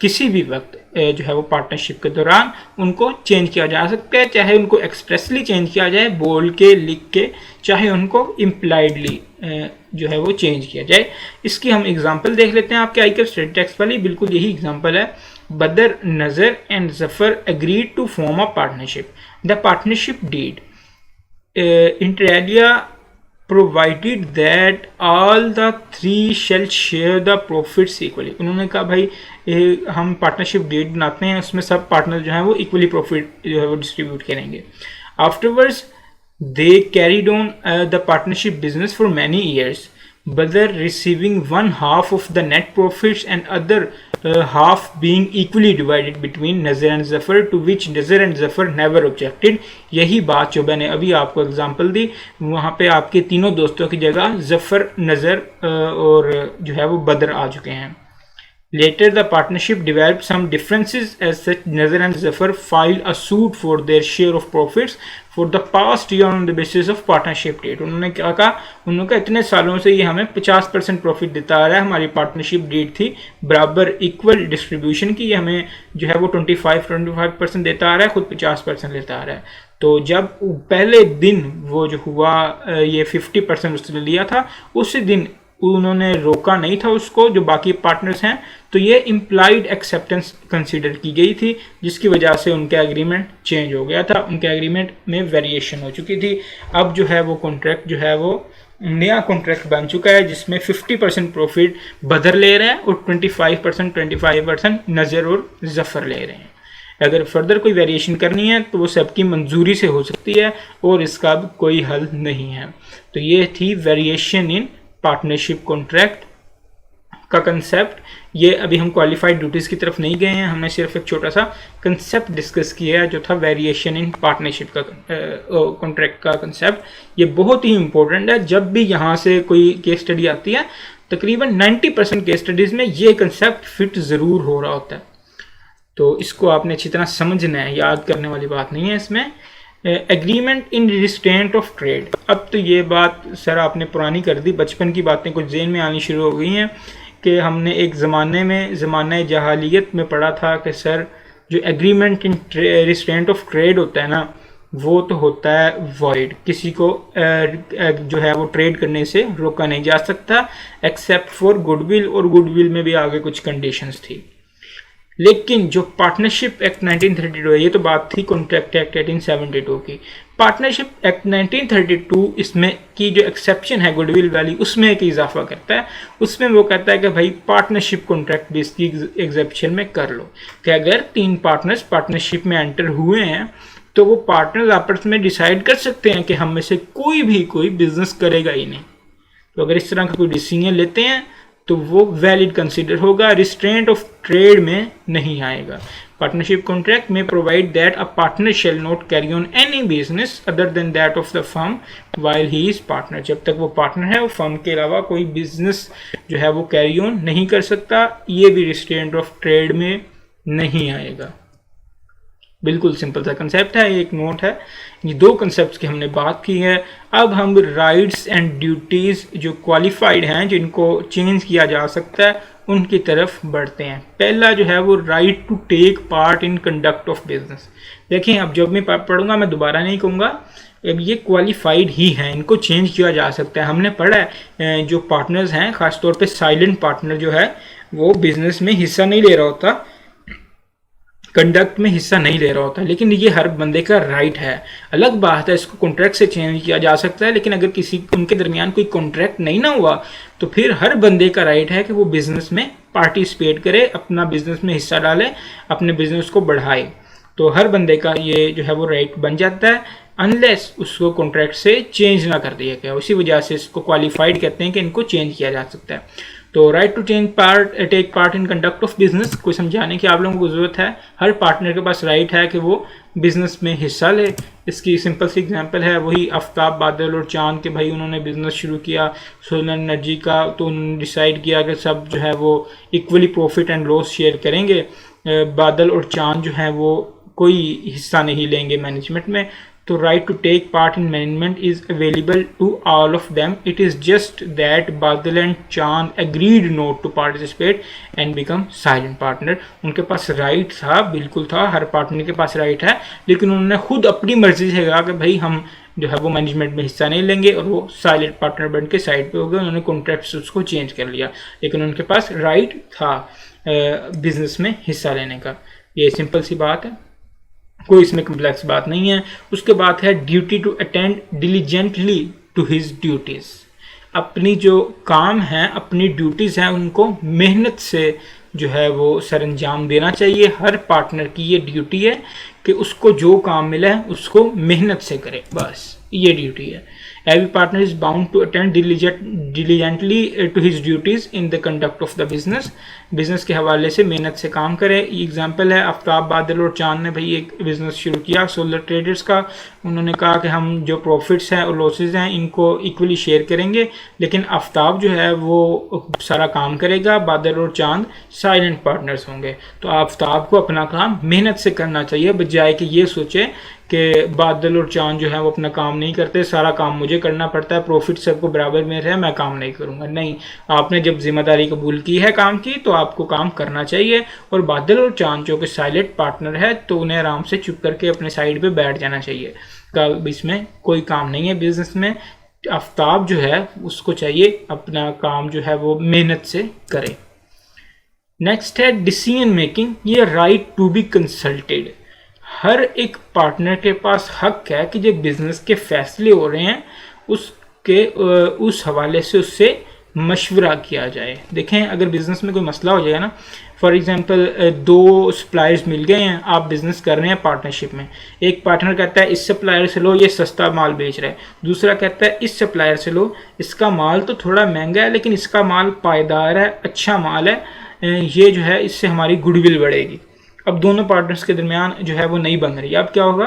किसी भी वक्त जो है वो पार्टनरशिप के दौरान उनको चेंज किया जा सकता है। चाहे उनको एक्सप्रेसली चेंज किया जाए, बोल के, लिख के, चाहे उनको इम्प्लाइडली जो है वो चेंज किया जाए। इसकी हम एग्जांपल देख लेते हैं। आपके आईकर स्टेट टैक्स वाली बिल्कुल यही एग्जांपल है। Badar, Nazar and Zafar agreed to form a partnership. The partnership deed inter alia provided that all the three shall share the profits equally। उन्होंने कहा भाई हम पार्टनरशिप डीड बनाते हैं, उसमें सब पार्टनर जो हैं वो इक्वली प्रॉफिट जो है वो डिस्ट्रीब्यूट करेंगे। Afterwards they carried on the partnership business for many years, Badr receiving 1/2 of the net profits and other half being equally divided between Nazir and Zafar, to which Nazir and Zafar never objected। यही बात जो मैंने अभी आपको एग्जांपल दी, वहाँ पे आपके तीनों दोस्तों की जगह जफर, नज़र और जो है वो बदर आ चुके हैं। Later, the partnership developed some differences as such Nazir and Zafar filed a suit for their share of profits for the past year on the basis of partnership date। उन्होंने क्या कहा, उन्होंने कहा इतने सालों से ये हमें 50% प्रॉफिट देता आ रहा है, हमारी पार्टनरशिप डेट थी बराबर इक्वल डिस्ट्रीब्यूशन की, ये हमें जो है वो 25% देता आ रहा है, खुद 50% लेता आ रहा है। तो जब पहले दिन वो जो हुआ ये 50% उसने लिया था, उसी दिन उन्होंने रोका नहीं था उसको, जो बाकी पार्टनर्स हैं, तो ये इम्प्लाइड एक्सेप्टेंस कंसीडर की गई थी, जिसकी वजह से उनका एग्रीमेंट चेंज हो गया था, उनके एग्रीमेंट में वेरिएशन हो चुकी थी। अब जो है वो कॉन्ट्रैक्ट जो है वो नया कॉन्ट्रैक्ट बन चुका है, जिसमें 50% प्रॉफिट बदर ले रहा है और 25% नज़र और जफर ले रहे हैं। अगर फर्दर कोई वेरिएशन करनी है तो वो सबकी मंजूरी से हो सकती है और इसका अब कोई हल नहीं है। तो ये थी वेरिएशन इन पार्टनरशिप कॉन्ट्रैक्ट का कंसेप्ट। ये अभी हम क्वालिफाइड ड्यूटीज़ की तरफ नहीं गए हैं, हमने सिर्फ एक छोटा सा कंसेप्ट डिस्कस किया है जो था वेरिएशन इन पार्टनरशिप का कॉन्ट्रैक्ट का कंसेप्ट। ये बहुत ही इंपॉर्टेंट है, जब भी यहाँ से कोई केस स्टडी आती है तकरीबन 90% केस स्टडीज़ में ये कंसेप्ट फिट ज़रूर हो रहा होता है। तो इसको आपने अच्छी तरह समझना है, याद करने वाली बात नहीं है इसमें। Agreement in restraint of trade, अब तो ये बात सर आपने पुरानी कर दी, बचपन की बातें कुछ ज़हन में आनी शुरू हो गई हैं कि हमने एक ज़माना जहालियत में पढ़ा था कि सर जो agreement in restraint of trade होता है ना, वो तो होता है वॉइड, किसी को जो है वो ट्रेड करने से रोका नहीं जा सकता एक्सेप्ट फॉर गुडविल, और गुडविल में भी आगे कुछ कंडीशंस थी। लेकिन जो पार्टनरशिप एक्ट 1932 है, ये तो बात थी कॉन्ट्रैक्ट एक्ट 1872 की। पार्टनरशिप एक्ट 1932 इसमें की जो एक्सेप्शन है गुडविल वाली, उसमें एक इजाफा करता है। उसमें वो कहता है कि भाई पार्टनरशिप कॉन्ट्रैक्ट भी इसकी एग्जेप्शन में कर लो कि अगर 3 पार्टनर्स पार्टनरशिप में एंटर हुए हैं तो वो पार्टनर्स आपस में डिसाइड कर सकते हैं कि हम में से कोई बिजनेस करेगा ही नहीं। तो अगर इस तरह का कोई डिसीजन लेते हैं तो वो वैलिड कंसिडर होगा, रिस्ट्रेंट ऑफ ट्रेड में नहीं आएगा। पार्टनरशिप कॉन्ट्रैक्ट में provide that a partner shall not carry on any business other than that of the firm while he is partner. जब तक वो पार्टनर है वो फर्म के अलावा कोई बिजनेस जो है वो कैरी ऑन नहीं कर सकता, ये भी रिस्ट्रेंट ऑफ ट्रेड में नहीं आएगा। बिल्कुल सिंपल सा कंसेप्ट है, एक नोट है। ये 2 कंसेप्ट की हमने बात की है। अब हम राइट्स एंड ड्यूटीज़ जो क्वालिफाइड हैं, जिनको चेंज किया जा सकता है, उनकी तरफ बढ़ते हैं। पहला जो है वो right to take part in conduct of business. देखें, अब जब मैं पढ़ूंगा मैं दोबारा नहीं कहूँगा, अब ये क्वालिफाइड ही हैं, इनको चेंज किया जा सकता है। हमने पढ़ा है जो पार्टनर्स हैं, ख़ासतौर पे साइलेंट पार्टनर जो है वो बिजनेस में हिस्सा नहीं ले रहा होता, कंडक्ट में हिस्सा नहीं ले रहा होता, लेकिन ये हर बंदे का राइट है। अलग बात है इसको कॉन्ट्रैक्ट से चेंज किया जा सकता है, लेकिन अगर किसी उनके दरमियान कोई कॉन्ट्रैक्ट नहीं ना हुआ तो फिर हर बंदे का राइट है कि वो बिजनेस में पार्टिसिपेट करे, अपना बिजनेस में हिस्सा डाले, अपने बिजनेस को बढ़ाए। तो हर बंदे का ये जो है वो राइट बन जाता है, अनलेस उसको कॉन्ट्रैक्ट से चेंज ना कर दिया गया। उसी वजह से इसको क्वालिफाइड कहते हैं कि इनको चेंज किया जा सकता है। तो right to take part in conduct of business को समझाने की आप लोगों को ज़रूरत है। हर पार्टनर के पास राइट है कि वो बिजनेस में हिस्सा ले। इसकी सिंपल सी एग्जांपल है वही आफ्ताब, बादल और चांद के भाई उन्होंने बिजनेस शुरू किया सोलर एनर्जी का, तो उन्होंने डिसाइड किया कि सब जो है वो equally profit and loss share करेंगे। बादल और चांद जो है वो कोई हिस्सा नहीं लेंगे मैनेजमेंट में। तो right to take part in management is available to all of them. It is just that Badal and Chand agreed not to participate and become silent partner. उनके पास राइट था, बिल्कुल था, हर पार्टनर के पास राइट है, लेकिन उन्होंने खुद अपनी मर्जी से कहा कि भाई हम जो है वो मैनेजमेंट में हिस्सा नहीं लेंगे, और वो साइलेंट पार्टनर बन के साइड पे हो गए। उन्होंने कॉन्ट्रैक्ट से उसको चेंज कर लिया, लेकिन उनके पास राइट था बिजनेस में हिस्सा लेने का। ये सिंपल सी बात है, कोई इसमें कम्प्लेक्स बात नहीं है। उसके बाद है duty to attend diligently to his duties. अपनी जो काम है, अपनी ड्यूटीज़ हैं, उनको मेहनत से जो है वो सर अंजाम देना चाहिए। हर पार्टनर की ये ड्यूटी है कि उसको जो काम मिला है उसको मेहनत से करे, बस ये ड्यूटी है। Every partner is bound to attend diligently to his duties in the conduct of the business. Business के हवाले से मेहनत से काम करें। एग्जांपल है आफ्ताब, बादल और चांद ने भाई एक बिज़नेस शुरू किया सोलर ट्रेडर्स का। उन्होंने कहा कि हम जो प्रॉफिट्स हैं और लॉसेस हैं इनको इक्वली शेयर करेंगे, लेकिन आफ्ताब जो है वो सारा काम करेगा, बादल और चांद साइलेंट पार्टनर्स होंगे। तो आफ्ताब को अपना काम मेहनत से करना चाहिए, बजाय कि ये सोचे कि बादल और चांद जो है वो अपना काम नहीं करते, सारा काम मुझे करना पड़ता है, प्रॉफिट सबको बराबर में है, मैं काम नहीं करूंगा। नहीं, आपने जब जिम्मेदारी कबूल की है काम की तो आपको काम करना चाहिए। और बादल और चांद जो कि साइलेंट पार्टनर है तो उन्हें आराम से चुप करके अपने साइड पे बैठ जाना चाहिए। कल इसमें कोई काम नहीं है बिजनेस में। आफ्ताब जो है उसको चाहिए अपना काम जो है वो मेहनत से करे। नेक्स्ट है डिसीजन मेकिंग, ये राइट टू बी कंसल्टेड। हर एक पार्टनर के पास हक है कि जो बिजनेस के फैसले हो रहे हैं उसके उस हवाले से उससे मशवरा किया जाए। देखें, अगर बिजनेस में कोई मसला हो जाएगा ना, फॉर एग्जांपल दो सप्लायर्स मिल गए हैं, आप बिजनेस कर रहे हैं पार्टनरशिप में। एक पार्टनर कहता है इस सप्लायर से लो, ये सस्ता माल बेच रहा है। दूसरा कहता है इस सप्लायर से लो, इसका माल तो थोड़ा महंगा है लेकिन इसका माल पायदार है, अच्छा माल है, ये जो है इससे हमारी गुडविल बढ़ेगी। अब दोनों पार्टनर्स के दरमियान जो है वो नहीं बन रही। अब क्या होगा?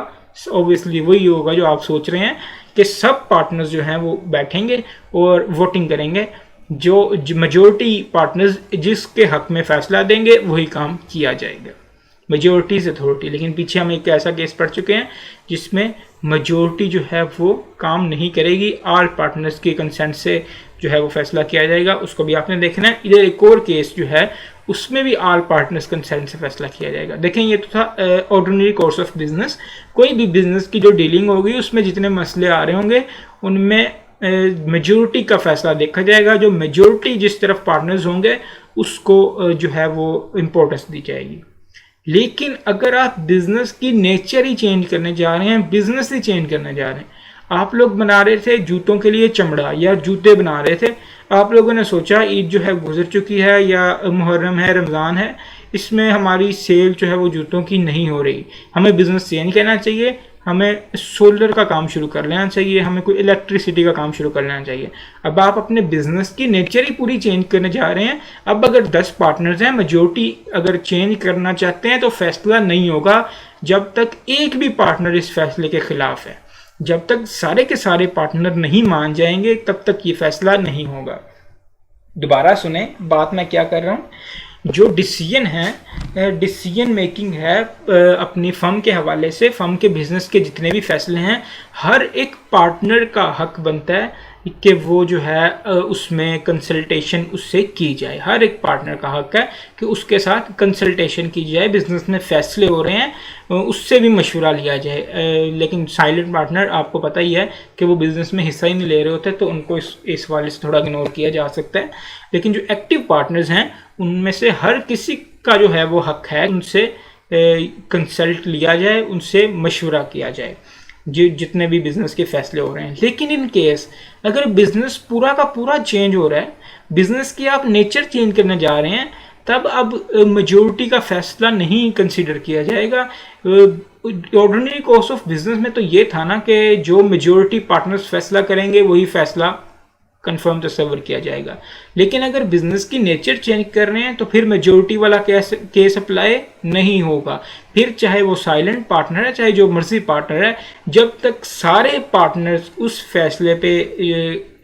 ऑब्वियसली वही होगा जो आप सोच रहे हैं कि सब पार्टनर्स जो हैं वो बैठेंगे और वोटिंग करेंगे। जो मेजॉरिटी पार्टनर्स जिसके हक में फैसला देंगे वही काम किया जाएगा, मेजॉरिटी से अथॉरिटी। लेकिन पीछे हम एक ऐसा केस पढ़ चुके हैं जिसमें मेजॉरिटी जो है वो काम नहीं करेगी, ऑल पार्टनर्स के कंसेंट से जो है वो फैसला किया जाएगा। उसको भी आपने देखना है। इधर एक और केस जो है उसमें भी ऑल पार्टनर्स कंसेंट से फैसला किया जाएगा। देखें, ये तो था ऑर्डिनरी कोर्स ऑफ बिजनेस। कोई भी बिजनेस की जो डीलिंग होगी उसमें जितने मसले आ रहे होंगे उनमें मेजॉरिटी का फैसला देखा जाएगा। जो मेजॉरिटी जिस तरफ पार्टनर्स होंगे उसको जो है वो इम्पोर्टेंस दी जाएगी। लेकिन अगर आप बिजनेस की नेचर ही चेंज करने जा रहे हैं, बिजनेस ही चेंज करने जा रहे हैं, आप लोग बना रहे थे जूतों के लिए चमड़ा या जूते बना रहे थे, आप लोगों ने सोचा ईद जो है गुजर चुकी है या मुहर्रम है, रमज़ान है, इसमें हमारी सेल जो है वो जूतों की नहीं हो रही, हमें बिजनेस चेंज करना चाहिए, हमें सोलर का काम शुरू कर लेना चाहिए, हमें कोई इलेक्ट्रिसिटी का काम शुरू कर लेना चाहिए। अब आप अपने बिजनेस की नेचर ही पूरी चेंज करने जा रहे हैं। अब अगर 10 पार्टनर्स हैं, मेजॉरिटी अगर चेंज करना चाहते हैं तो फैसला नहीं होगा जब तक एक भी पार्टनर इस फैसले के खिलाफ है। जब तक सारे के सारे पार्टनर नहीं मान जाएंगे तब तक ये फैसला नहीं होगा। दोबारा सुने बात मैं क्या कर रहा हूँ। जो डिसीजन है, डिसीजन मेकिंग है अपनी फर्म के हवाले से, फर्म के बिजनेस के जितने भी फैसले हैं, हर एक पार्टनर का हक बनता है कि वो जो है उसमें कंसल्टेशन उससे की जाए। हर एक पार्टनर का हक है कि उसके साथ कंसल्टेशन की जाए, बिजनेस में फैसले हो रहे हैं उससे भी मशवरा लिया जाए। लेकिन साइलेंट पार्टनर आपको पता ही है कि वो बिजनेस में हिस्सा ही नहीं ले रहे होते, तो उनको इस वाले से थोड़ा इग्नोर किया जा सकता है। लेकिन जो एक्टिव पार्टनर्स हैं उनमें से हर किसी का जो है वो हक है उनसे कंसल्ट लिया जाए, उनसे मशवरा किया जाए जितने भी बिजनेस के फैसले हो रहे हैं। लेकिन इन केस अगर बिजनेस पूरा का पूरा चेंज हो रहा है, बिजनेस की आप नेचर चेंज करने जा रहे हैं, तब अब मेजॉरिटी का फैसला नहीं कंसीडर किया जाएगा। ऑर्डिनरी कोर्स ऑफ बिजनेस में तो ये था ना कि जो मेजॉरिटी पार्टनर्स फैसला करेंगे वही फैसला कंफर्म तस्वर किया जाएगा। लेकिन अगर बिजनेस की नेचर चेंज कर रहे हैं तो फिर मेजॉरिटी वाला केस अप्लाई नहीं होगा। फिर चाहे वो साइलेंट पार्टनर है चाहे जो मर्जी पार्टनर है, जब तक सारे पार्टनर्स उस फैसले पे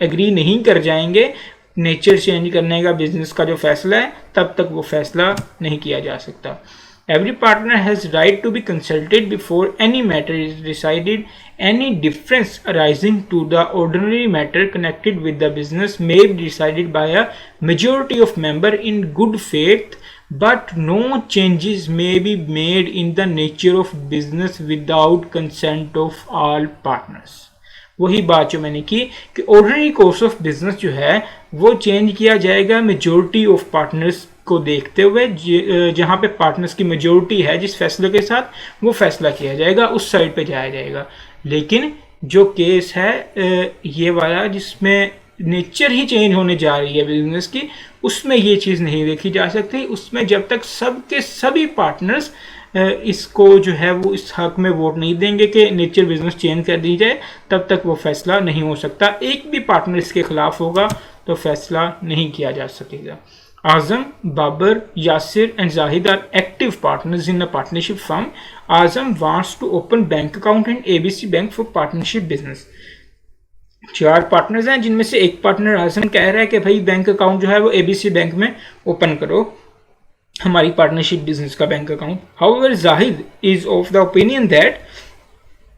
एग्री नहीं कर जाएंगे नेचर चेंज करने का बिजनेस का जो फैसला है, तब तक वो फैसला नहीं किया जा सकता। Every partner has right to be consulted before any matter is decided. Any difference arising to the ordinary matter connected with the business may be decided by a majority of members in good faith, but no changes may be made in the nature of business without consent of all partners. वही बात जो मैंने की कि ऑर्डिनरी कोर्स ऑफ बिजनेस जो है वो चेंज किया जाएगा मेजॉरिटी ऑफ पार्टनर्स को देखते हुए। जहाँ पे पार्टनर्स की मेजॉरिटी है जिस फैसले के साथ, वो फैसला किया जाएगा, उस साइड पे जाया जाएगा। लेकिन जो केस है ये वाला जिसमें नेचर ही चेंज होने जा रही है बिजनेस की, उसमें ये चीज़ नहीं देखी जा सकती। उसमें जब तक सबके सभी पार्टनर्स इसको जो है वो इस हक में वोट नहीं देंगे कि नेचर बिजनेस चेंज कर दी जाए, तब तक वो फैसला नहीं हो सकता। एक भी पार्टनर इसके खिलाफ होगा तो फैसला नहीं किया जा सकेगा। Azam, Babar, Yasir and Zahid are active partners in a partnership firm. Azam wants to open bank account in ABC Bank for partnership business. 4 partners हैं जिनमें से एक पार्टनर आजम कह रहा है कि भाई बैंक अकाउंट जो है वो ABC बैंक में ओपन करो, हमारी पार्टनरशिप बिजनेस का bank account. However Zahid is of the opinion that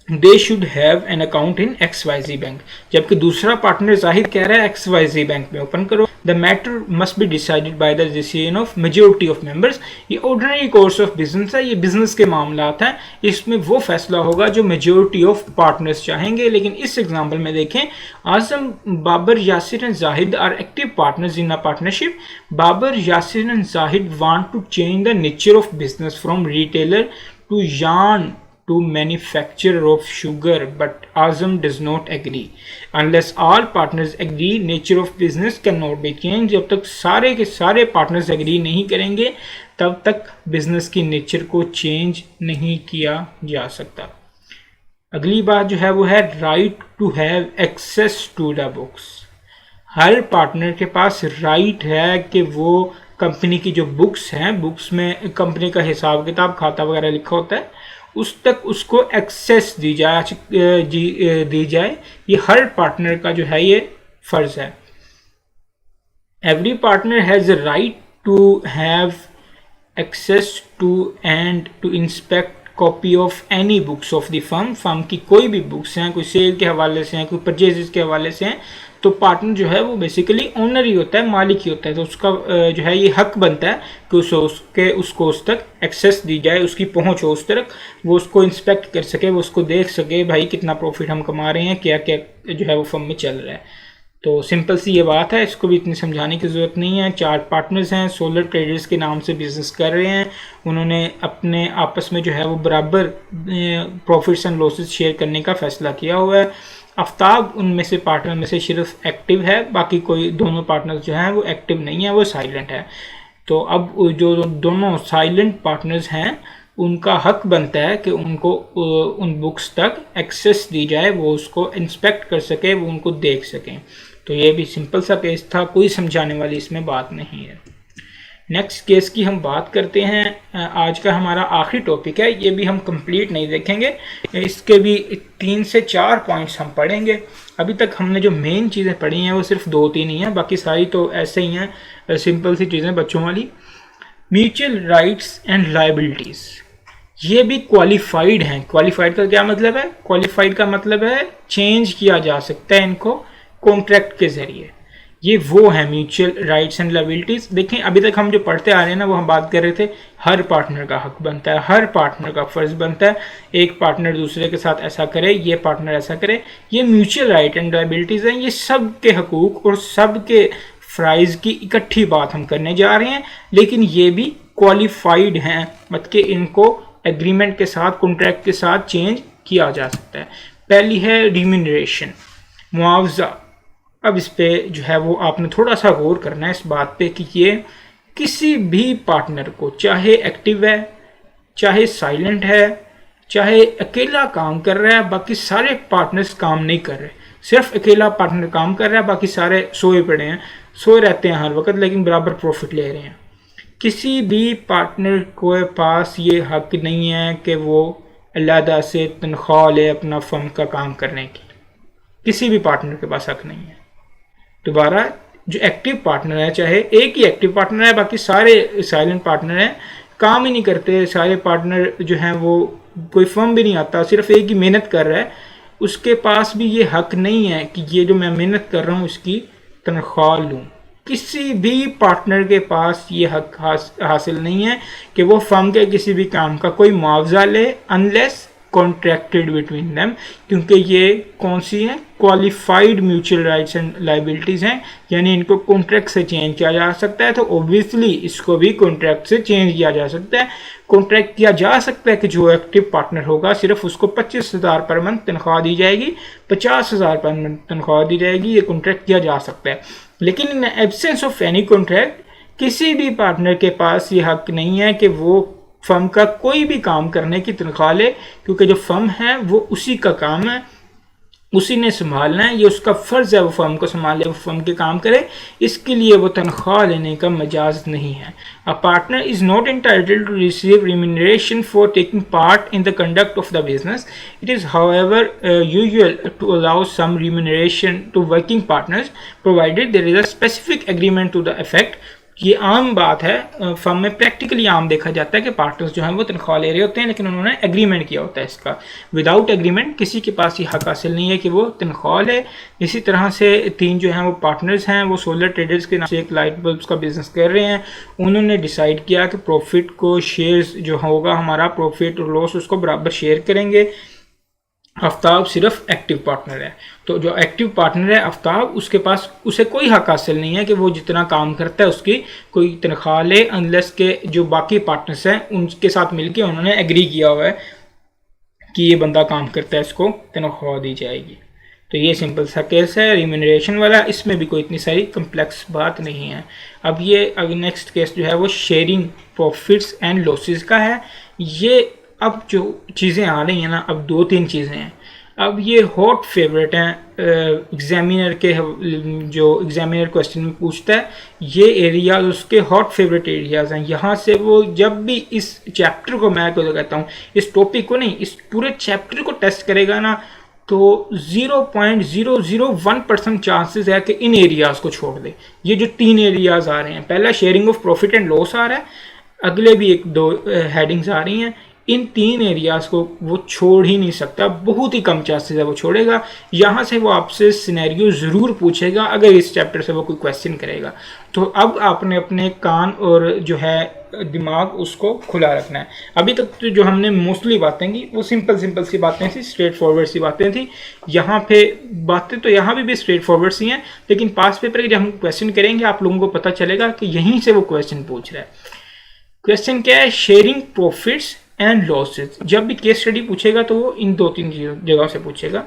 they should have an account in XYZ bank, जबकि दूसरा पार्टनर जाहिद कह रहा है XYZ बैंक में ओपन करो. The matter must be decided by the decision of majority of members. ये ऑर्डिनरी कोर्स ऑफ बिजनेस है, ये बिजनेस के मामलात हैं, इसमें वो फैसला होगा जो मेजोरिटी ऑफ पार्टनर्स चाहेंगे. लेकिन इस एग्जाम्पल में देखें, Azam, Babar, Yasir and Zahid are active partners in a partnership. Babar, Yasir and Zahid want to change the nature of business from retailer to yarn to manufacturer of sugar, but Azam does not agree. Unless all partners agree, nature of business cannot be changed. जब तक सारे के सारे पार्टनर्स एग्री नहीं करेंगे तब तक बिजनेस की नेचर को चेंज नहीं किया जा सकता. अगली बात जो है वो है right to have access to the books. हर पार्टनर के पास राइट है कि वो कंपनी की जो बुक्स हैं, बुक्स में कंपनी का हिसाब किताब, खाता वगैरह लिखा होता है, उस तक उसको एक्सेस दी जाए. ये हर पार्टनर का जो है ये फर्ज है. Every partner has a right to have access to and to inspect copy of any books of the firm. Firm की कोई भी बुक्स हैं, कोई सेल के हवाले से हैं, कोई परचेजेस के हवाले से हैं, तो पार्टनर जो है वो बेसिकली ओनर ही होता है, मालिक ही होता है. तो उसका जो है ये हक बनता है कि उसको उस तक एक्सेस दी जाए, उसकी पहुंच हो उस तक, वो उसको इंस्पेक्ट कर सके, वो उसको देख सके भाई कितना प्रॉफिट हम कमा रहे हैं, क्या क्या जो है वो फर्म में चल रहा है. तो सिंपल सी ये बात है, इसको भी इतनी समझाने की ज़रूरत नहीं है. 4 पार्टनर्स हैं, सोलर ट्रेडर्स के नाम से बिजनेस कर रहे हैं. उन्होंने अपने आपस में जो है वो बराबर प्रॉफिट्स एंड लॉसेस शेयर करने का फैसला किया हुआ है. आफ्ताब उनमें से पार्टनर में से सिर्फ एक्टिव है, बाकी कोई दोनों पार्टनर्स जो हैं वो एक्टिव नहीं है, वो साइलेंट है. तो अब जो दोनों साइलेंट पार्टनर्स हैं उनका हक बनता है कि उनको उन बुक्स तक एक्सेस दी जाए, वो उसको इंस्पेक्ट कर सके, वो उनको देख सकें. तो ये भी सिंपल सा केस था, कोई समझाने वाली इसमें बात नहीं है. नेक्स्ट केस की हम बात करते हैं. आज का हमारा आखिरी टॉपिक है, ये भी हम कंप्लीट नहीं देखेंगे, इसके भी 3 से 4 पॉइंट्स हम पढ़ेंगे. अभी तक हमने जो मेन चीज़ें पढ़ी हैं वो सिर्फ 2-3 ही हैं, बाकी सारी तो ऐसे ही हैं, सिंपल सी चीज़ें बच्चों वाली. म्यूचुअल राइट्स एंड लायबिलिटीज़, ये भी क्वालिफाइड हैं. क्वालिफाइड का क्या मतलब है? क्वालिफाइड का मतलब है चेंज किया जा सकता है इनको कॉन्ट्रैक्ट के ज़रिए. ये वो है म्यूचुअल राइट्स एंड लायबिलिटीज. देखें अभी तक हम जो पढ़ते आ रहे हैं ना, वो हम बात कर रहे थे हर पार्टनर का हक बनता है, हर पार्टनर का फर्ज बनता है, एक पार्टनर दूसरे के साथ ऐसा करे, ये पार्टनर ऐसा करे. ये म्यूचुअल राइट एंड लायबिलिटीज हैं, ये सब के हकूक और सब के फ़राइज़ की इकट्ठी बात हम करने जा रहे हैं. लेकिन ये भी क्वालिफाइड हैं, मतलब कि इनको एग्रीमेंट के साथ, कॉन्ट्रैक्ट के साथ चेंज किया जा सकता है. पहली है रिम्यूनरेशन, मुआवजा. अब इस पे जो है वो आपने थोड़ा सा गौर करना है इस बात पे कि ये किसी भी पार्टनर को, चाहे एक्टिव है, चाहे साइलेंट है, चाहे अकेला काम कर रहा है, बाकी सारे पार्टनर्स काम नहीं कर रहे, सिर्फ अकेला पार्टनर काम कर रहा है, बाकी सारे सोए पड़े हैं, सोए रहते हैं हर वक्त, लेकिन बराबर प्रॉफिट ले रहे हैं. किसी भी पार्टनर के पास ये हक नहीं है कि वो अलहदा से तनख्वाह ले अपना फर्म का काम करने की. किसी भी पार्टनर के पास हक नहीं है. दोबारा, जो एक्टिव पार्टनर है, चाहे एक ही एक्टिव पार्टनर है, बाकी सारे साइलेंट पार्टनर हैं, काम ही नहीं करते, सारे पार्टनर जो हैं वो कोई फर्म भी नहीं आता, सिर्फ एक ही मेहनत कर रहा है, उसके पास भी ये हक नहीं है कि ये जो मैं मेहनत कर रहा हूँ उसकी तनख्वाह लूँ. किसी भी पार्टनर के पास ये हक हासिल नहीं है कि वो फर्म के किसी भी काम का कोई मुआवजा ले, अनलेस कॉन्ट्रैक्टेड बिटवीन देम, क्योंकि ये कौन सी हैं? Qualified mutual rights and liabilities हैं, यानी इनको कॉन्ट्रैक्ट से चेंज किया जा सकता है. तो ऑब्वियसली इसको भी कॉन्ट्रैक्ट से चेंज किया जा सकता है. कॉन्ट्रैक्ट किया जा सकता है कि जो एक्टिव पार्टनर होगा सिर्फ उसको 25,000 पर मंथ तनख्वाह दी जाएगी, 50,000 पर मंथ तनख्वाह दी जाएगी, ये कॉन्ट्रैक्ट किया जा सकता है. लेकिन इन एब्सेंस ऑफ एनी कॉन्ट्रैक्ट किसी भी पार्टनर के पास ये हक नहीं है कि वो फर्म का कोई भी काम करने की तनख्वाह ले, क्योंकि जो फर्म है वो उसी का काम है, उसी ने संभालना है, ये उसका फ़र्ज़ है, वो फर्म को संभाले, वो फर्म के काम करे, इसके लिए वो तनख्वाह लेने का मजाज नहीं है। A partner is not entitled to receive remuneration for taking part in the conduct of the business. It is however usual to allow some remuneration to working partners provided there is a specific agreement to the effect. ये आम बात है, फर्म में प्रैक्टिकली आम देखा जाता है कि पार्टनर्स जो हैं वो तनख्वाह ले रहे होते हैं, लेकिन उन्होंने एग्रीमेंट किया होता है इसका। विदाउट एग्रीमेंट किसी के पास ये हक हासिल नहीं है कि वो तनख्वाह ले। इसी तरह से 3 जो हैं वो पार्टनर्स हैं, वो सोलर ट्रेडर्स के नाम से एक लाइट बल्ब्स का बिजनेस कर रहे हैं। उन्होंने डिसाइड किया कि प्रॉफिट को शेयर्स जो होगा हमारा प्रॉफिट और लॉस उसको बराबर शेयर करेंगे। आफ्ताब सिर्फ एक्टिव पार्टनर है, तो जो एक्टिव पार्टनर है आफ्ताब, उसके पास उसे कोई हक हासिल नहीं है कि वो जितना काम करता है उसकी कोई तनख्वाह ले, अनलेस के जो बाकी पार्टनर्स हैं उनके साथ मिलके उन्होंने एग्री किया हुआ है कि ये बंदा काम करता है, इसको तनख्वाह दी जाएगी। तो ये सिंपल सा केस है रिम्यूनरेशन वाला, इसमें भी कोई इतनी सारी कम्प्लेक्स बात नहीं है। अब ये अगर नेक्स्ट केस जो है वो शेयरिंग प्रॉफिट्स एंड लॉसेस का है। ये अब जो चीज़ें आ रही हैं ना, अब 2-3 चीज़ें हैं, अब ये हॉट फेवरेट हैं एग्जामिनर के, जो एग्जामिनर क्वेश्चन में पूछता है, ये एरियाज उसके हॉट फेवरेट एरियाज हैं। यहाँ से वो जब भी इस चैप्टर को, मैं तो कहता हूँ इस टॉपिक को नहीं, इस पूरे चैप्टर को टेस्ट करेगा ना, तो 0.001% चांसेस है कि इन एरियाज को छोड़ दे। ये जो 3 एरियाज आ रहे हैं, पहला sharing of profit and loss आ रहा है, अगले भी 1-2 हेडिंग्स आ रही हैं, इन 3 एरियाज को वो छोड़ ही नहीं सकता, बहुत ही कम चांसेस है वो छोड़ेगा। यहाँ से वो आपसे सिनेरियो ज़रूर पूछेगा अगर इस चैप्टर से वो कोई क्वेश्चन करेगा। तो अब आपने अपने कान और जो है दिमाग उसको खुला रखना है। अभी तक तो जो हमने मोस्टली बातें की वो सिंपल सी बातें थी, स्ट्रेट फॉरवर्ड सी बातें थी। यहाँ पे बातें तो यहाँ भी स्ट्रेट फॉरवर्ड सी हैं, लेकिन पास पेपर के जब हम क्वेश्चन करेंगे आप लोगों को पता चलेगा कि यहीं से वो क्वेश्चन पूछ रहा है। क्वेश्चन क्या है? Sharing profits and losses. जब भी केस स्टडी पूछेगा तो वो इन 2-3 जगह से पूछेगा,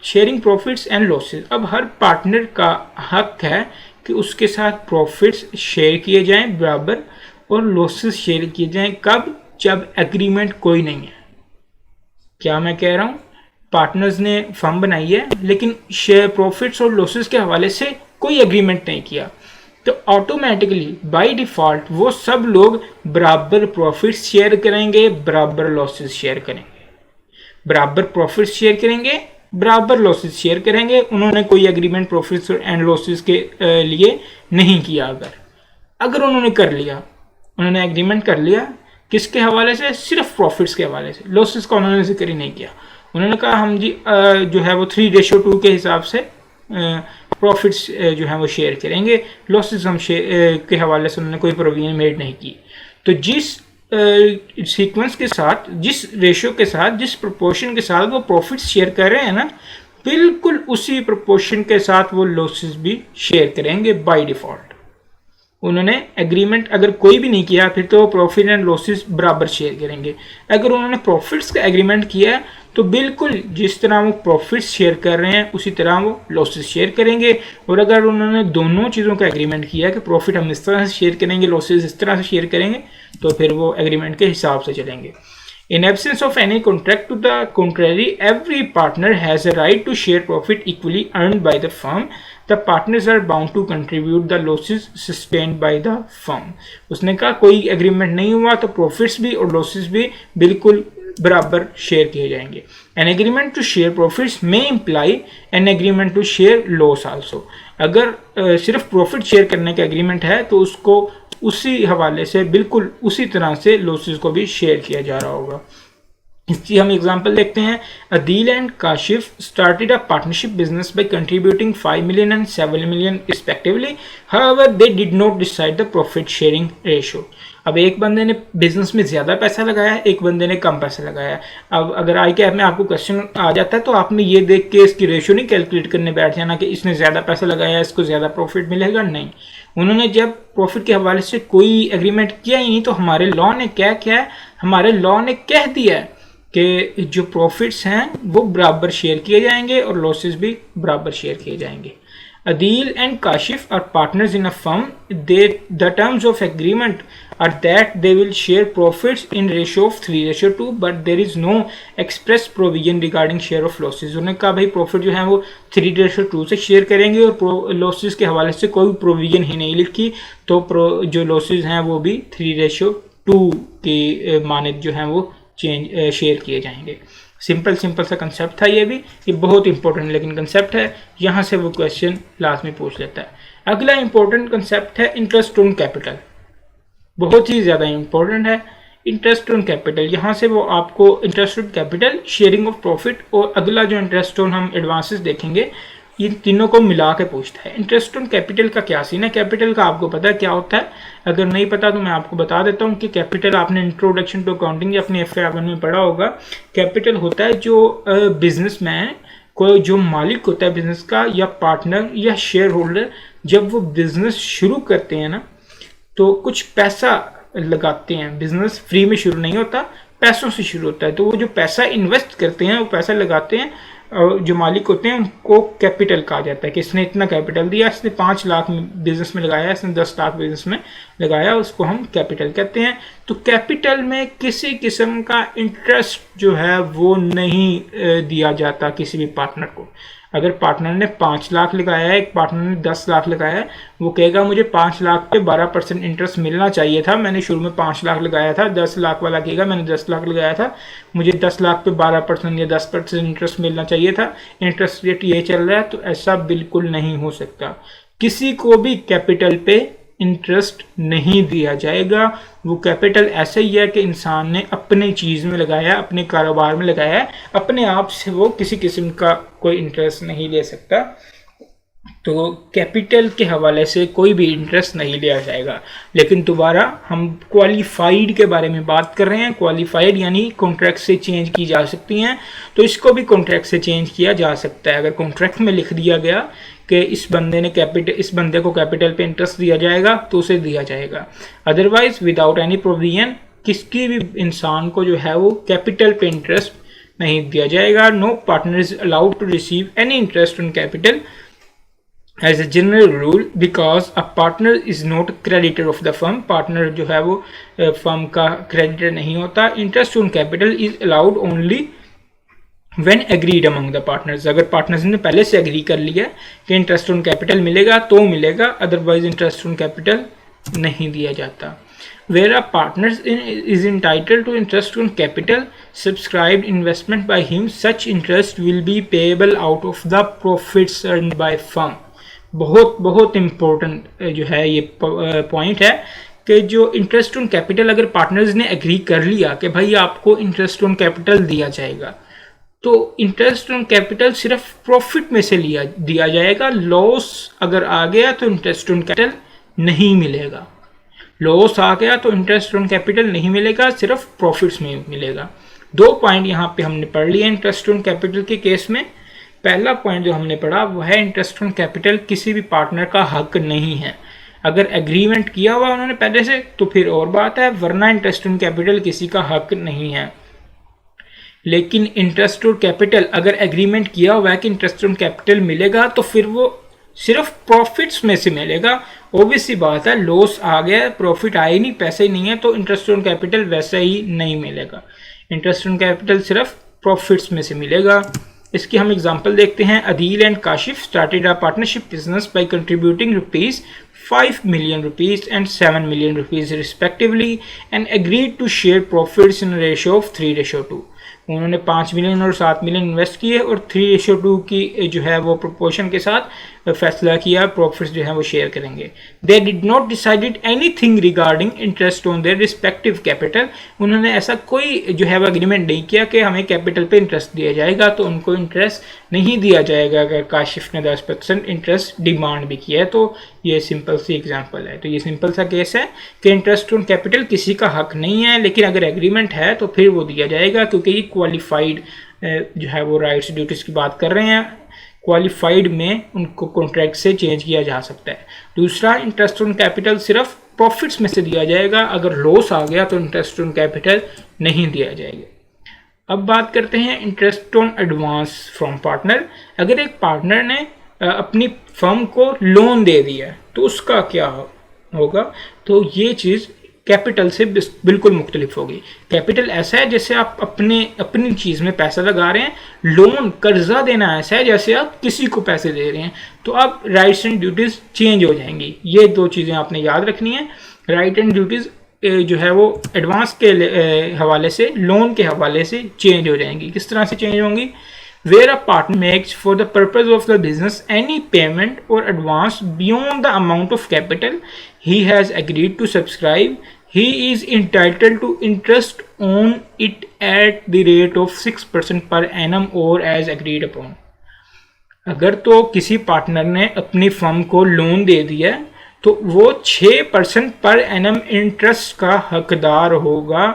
शेयरिंग प्रॉफिट्स एंड लॉसेज। अब हर पार्टनर का हक है कि उसके साथ प्रॉफिट्स शेयर किए जाएं बराबर और लॉसेस शेयर किए जाएं। कब? जब एग्रीमेंट कोई नहीं है। क्या मैं कह रहा हूँ? पार्टनर्स ने फर्म बनाई है लेकिन शेयर प्रॉफिट्स और लॉसेस के हवाले से कोई एग्रीमेंट नहीं किया, तो ऑटोमेटिकली बाय डिफ़ॉल्ट वो सब लोग बराबर प्रॉफिट शेयर करेंगे, बराबर लॉसेस शेयर करेंगे, बराबर प्रॉफिट शेयर करेंगे, बराबर लॉसेस शेयर करेंगे। उन्होंने कोई एग्रीमेंट प्रॉफिट्स एंड लॉसेस के लिए नहीं किया। अगर उन्होंने कर लिया, उन्होंने एग्रीमेंट कर लिया, किसके हवाले से? सिर्फ प्रॉफिट्स के हवाले से। लॉसेस का उन्होंने जिक्र ही नहीं किया। उन्होंने कहा हम जी जो है वो 3:2 के हिसाब से प्रॉफिट्स जो है वो शेयर करेंगे, लॉसेस हम के हवाले से उन्होंने कोई प्रोविजन मेड नहीं की। तो जिस सीक्वेंस के साथ, जिस रेशियो के साथ, जिस प्रोपोर्शन के साथ वो प्रॉफिट्स शेयर कर रहे हैं ना, बिल्कुल उसी प्रोपोर्शन के साथ वो लॉसेस भी शेयर करेंगे बाय डिफ़ॉल्ट। उन्होंने एग्रीमेंट अगर कोई भी नहीं किया फिर तो प्रॉफिट एंड लॉसेस बराबर शेयर करेंगे। अगर उन्होंने प्रॉफिट्स का एग्रीमेंट किया है तो बिल्कुल जिस तरह वो प्रॉफिट्स शेयर कर रहे हैं उसी तरह वो लॉसेस शेयर करेंगे। और अगर उन्होंने दोनों चीज़ों का एग्रीमेंट किया है कि प्रॉफिट हम इस तरह से शेयर करेंगे, लॉसेस इस तरह से शेयर करेंगे, तो फिर वो एग्रीमेंट के हिसाब से चलेंगे। In absence of any contract to the contrary, every partner has a right to share profit equally earned by the firm. The partners are bound to contribute the losses sustained by the firm. उसने कहा कोई एग्रीमेंट नहीं हुआ तो प्रॉफिट्स भी और लॉसेस भी बिल्कुल बराबर शेयर किए जाएंगे। An agreement to share profits may imply an agreement to share loss also. अगर सिर्फ प्रॉफिट शेयर करने का एग्रीमेंट है तो उसको उसी हवाले से बिल्कुल उसी तरह से लॉसेस को भी शेयर किया जा रहा होगा। इसकी हम एग्जांपल देखते हैं। Adeel and Kashif started a partnership business by contributing 5 million and 7 million respectively. However they did not decide the profit sharing ratio. अब एक बंदे ने बिजनेस में ज़्यादा पैसा लगाया, एक बंदे ने कम पैसा लगाया। अब अगर आई के में आपको क्वेश्चन आ जाता है तो आपने ये देख के इसकी रेशियो नहीं कैलकुलेट करने बैठ जाना कि इसने ज़्यादा पैसा लगाया इसको ज़्यादा प्रॉफिट मिलेगा। नहीं, उन्होंने जब प्रॉफिट के हवाले से कोई एग्रीमेंट किया ही नहीं तो हमारे लॉ ने क्या किया है? हमारे लॉ ने कह दिया है कि जो प्रॉफिट्स हैं वो बराबर शेयर किए जाएंगे और लॉसेस भी बराबर शेयर किए जाएंगे। Adil and Kashif are partners in a firm. The terms of agreement are that they will share profits in ratio of 3:2, but there is no express provision regarding share of losses. उन्होंने कहा भाई प्रॉफिट जो है वो 3:2 से शेयर करेंगे और लॉसेज के हवाले से कोई प्रोविजन ही नहीं लिखी, तो जो लॉसेज हैं वो भी 3:2 की मानद जो है वो शेयर किए जाएंगे। सिंपल सा कंसेप्ट था ये बहुत इंपॉर्टेंट लेकिन कंसेप्ट है, यहाँ से वो क्वेश्चन लास्ट में पूछ लेता है। अगला इंपॉर्टेंट कंसेप्ट है इंटरेस्ट ऑन कैपिटल, बहुत ही ज़्यादा इंपॉर्टेंट है इंटरेस्ट ऑन कैपिटल। यहाँ से वो आपको interest on capital, sharing of profit और अगला जो इंटरेस्ट ऑन हम एडवांसेस देखेंगे, इन तीनों को मिला के पूछता है। इंटरेस्ट ऑन कैपिटल का क्या सीन है, कैपिटल का आपको पता है क्या होता है, अगर नहीं पता तो मैं आपको बता देता हूँ कि कैपिटल आपने इंट्रोडक्शन टू अकाउंटिंग या अपने FA1 में पढ़ा होगा। कैपिटल होता है जो बिजनेसमैन कोई जो मालिक होता है बिजनेस का या पार्टनर या शेयर होल्डर, जब वो बिजनेस शुरू करते हैं ना तो कुछ पैसा लगाते हैं। बिजनेस फ्री में शुरू नहीं होता, पैसों से शुरू होता है। तो वो जो पैसा इन्वेस्ट करते हैं, वो पैसा लगाते हैं, और जो मालिक होते हैं उनको कैपिटल कहा जाता है कि इसने इतना कैपिटल दिया, इसने 5 लाख बिजनेस में लगाया, इसने 10 लाख बिजनेस में लगाया, उसको हम कैपिटल कहते हैं। तो कैपिटल में किसी किस्म का इंटरेस्ट जो है वो नहीं दिया जाता किसी भी पार्टनर को। अगर पार्टनर ने 5 लाख लगाया है, एक पार्टनर ने 10 लाख लगाया है, वो कहेगा मुझे 5 लाख पे 12% इंटरेस्ट मिलना चाहिए था, मैंने शुरू में 5 लाख लगाया था। 10 लाख वाला कहेगा मैंने 10 लाख लगाया था, मुझे 10 लाख पे 12% या 10% इंटरेस्ट मिलना चाहिए था, इंटरेस्ट रेट ये चल रहा है। तो ऐसा बिल्कुल नहीं हो सकता, किसी को भी कैपिटल पे इंटरेस्ट नहीं दिया जाएगा। वो कैपिटल ऐसा ही है कि इंसान ने अपनी चीज़ में लगाया, अपने कारोबार में लगाया है, अपने आप से वो किसी किस्म का कोई इंटरेस्ट नहीं ले सकता। तो कैपिटल के हवाले से कोई भी इंटरेस्ट नहीं लिया जाएगा। लेकिन दोबारा हम क्वालिफाइड के बारे में बात कर रहे हैं। क्वालिफाइड यानी कॉन्ट्रैक्ट से चेंज की जा सकती हैं, तो इसको भी कॉन्ट्रैक्ट से चेंज किया जा सकता है। अगर कॉन्ट्रैक्ट में लिख दिया गया कि इस बंदे को कैपिटल पे इंटरेस्ट दिया जाएगा तो उसे दिया जाएगा। अदरवाइज विदाउट एनी प्रोविजन किसी भी इंसान को जो है वो कैपिटल पे इंटरेस्ट नहीं दिया जाएगा। No partner is allowed to receive any interest on capital as a general rule because a partner is not creditor of the firm. Partner जो है वो फर्म का क्रेडिटर नहीं होता। Interest on capital is allowed only when agreed among the partners. अगर पार्टनर्स ने पहले से एग्री कर लिया कि इंटरेस्ट ऑन कैपिटल मिलेगा तो मिलेगा, अदरवाइज इंटरेस्ट ऑन कैपिटल नहीं दिया जाता। Where a partner is entitled to interest on capital subscribed investment by him, such interest will be payable out of the profits earned by firm। बहुत इम्पोर्टेंट जो है ये पॉइंट है कि जो इंटरेस्ट ऑन कैपिटल अगर पार्टनर्स ने एग्री कर लिया कि भाई आपको इंटरेस्ट ऑन कैपिटल दिया जाएगा, तो इंटरेस्ट ऑन कैपिटल सिर्फ प्रॉफिट में से दिया जाएगा। लॉस अगर आ गया तो इंटरेस्ट ऑन कैपिटल नहीं मिलेगा। लॉस आ गया तो इंटरेस्ट ऑन कैपिटल नहीं मिलेगा, सिर्फ प्रॉफिट्स में मिलेगा। 2 पॉइंट यहाँ पे हमने पढ़ लिए इंटरेस्ट ऑन कैपिटल के केस में। पहला पॉइंट जो हमने पढ़ा वो है इंटरेस्ट ऑन कैपिटल किसी भी पार्टनर का हक नहीं है। अगर एग्रीमेंट किया हुआ उन्होंने पहले से तो फिर और बात है, वरना इंटरेस्ट ऑन कैपिटल किसी का हक नहीं है। लेकिन इंटरेस्ट ऑन कैपिटल अगर एग्रीमेंट किया हुआ है कि इंटरेस्ट ऑन कैपिटल मिलेगा तो फिर वो सिर्फ प्रॉफिट्स में से मिलेगा। ऑब्वियस सी बात है, लॉस आ गया, प्रॉफिट आए नहीं, पैसे नहीं है, तो इंटरेस्ट ऑन कैपिटल वैसा ही नहीं मिलेगा। इंटरेस्ट ऑन कैपिटल सिर्फ प्रॉफिट्स में से मिलेगा। इसकी हम एग्जांपल देखते हैं। Adeel and Kashif started a partnership business by contributing ₹5 million and ₹7 million respectively and agreed to share profits in a ratio of 3:2। उन्होंने 5 मिलियन और 7 मिलियन इन्वेस्ट किए और 3:2 की जो है वो प्रोपोर्शन के साथ फैसला किया प्रॉफिट्स जो है वो शेयर करेंगे। They did not decided anything regarding interest on their respective capital. उन्होंने ऐसा कोई जो है वो एग्रीमेंट नहीं किया कि हमें कैपिटल पे इंटरेस्ट दिया जाएगा, तो उनको इंटरेस्ट नहीं दिया जाएगा। अगर काशिफ ने 10% इंटरेस्ट डिमांड भी किया है तो ये सिंपल सी एग्जांपल है। तो ये सिंपल सा केस है कि इंटरेस्ट ऑन कैपिटल किसी का हक नहीं है, लेकिन अगर एग्रीमेंट है तो फिर वो दिया जाएगा, क्योंकि ये क्वालिफाइड जो है वो राइट्स ड्यूटीज की बात कर रहे हैं। क्वालिफाइड में उनको कॉन्ट्रैक्ट से चेंज किया जा सकता है। दूसरा, इंटरेस्ट ऑन कैपिटल सिर्फ प्रॉफिट्स में से दिया जाएगा। अगर लॉस आ गया तो इंटरेस्ट ऑन कैपिटल नहीं दिया जाएगा। अब बात करते हैं interest on advance from partner. अगर एक पार्टनर ने अपनी फर्म को लोन दे दिया तो उसका क्या होगा? तो ये चीज़ कैपिटल से बिल्कुल मुख्तलिफ होगी। कैपिटल ऐसा है जैसे आप अपनी चीज़ में पैसा लगा रहे हैं, लोन कर्जा देना ऐसा है जैसे आप किसी को पैसे दे रहे हैं। तो अब राइट्स एंड ड्यूटीज़ चेंज हो जाएंगी। ये दो चीज़ें आपने याद रखनी है। राइट एंड ड्यूटीज़ जो है वो एडवांस के हवाले से, लोन के हवाले से चेंज हो जाएंगी। किस तरह से चेंज होंगी? Where a partner makes for the purpose of the business any payment or advance beyond the amount of capital he has agreed to subscribe, he is entitled to interest on it at the rate of 6% per annum or as agreed upon. अगर तो किसी पार्टनर ने अपनी फर्म को लोन दे दिया तो वो 6% पर एनम इंटरेस्ट का हकदार होगा,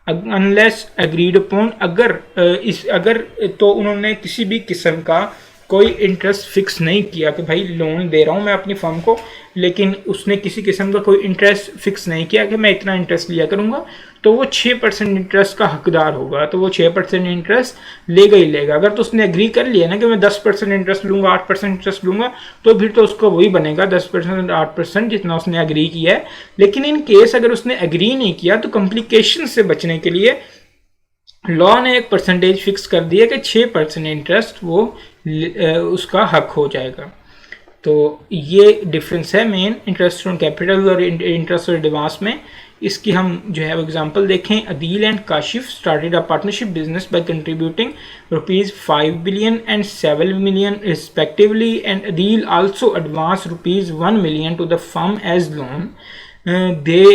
अनलेस एग्रीड अपॉन। अगर तो उन्होंने किसी भी किस्म का कोई इंटरेस्ट फिक्स नहीं किया कि भाई लोन दे रहा हूँ मैं अपनी फर्म को, लेकिन उसने किसी किस्म का कोई इंटरेस्ट फिक्स नहीं किया कि मैं इतना इंटरेस्ट लिया करूँगा, तो वो 6% इंटरेस्ट का हकदार होगा। तो वो 6% इंटरेस्ट लेगा ही लेगा। अगर तो उसने एग्री कर लिया ना कि मैं 10% इंटरेस्ट लूँगा, 8% इंटरेस्ट लूँगा, तो फिर तो उसको वही बनेगा 10% 8% जितना उसने एग्री किया है। लेकिन इन केस अगर उसने एग्री नहीं किया तो कॉम्प्लिकेशन से बचने के लिए लॉ ने एक परसेंटेज फिक्स कर दिया कि 6% इंटरेस्ट वो उसका हक हो जाएगा। तो ये डिफरेंस है मेन इंटरेस्ट ऑन कैपिटल और इंटरेस्ट ऑन एडवांस में। इसकी हम जो है एग्जांपल देखें। Adeel and Kashif started a partnership business by contributing ₹5 billion and 7 million respectively, and Adil also advanced ₹1 million to the firm as loan. They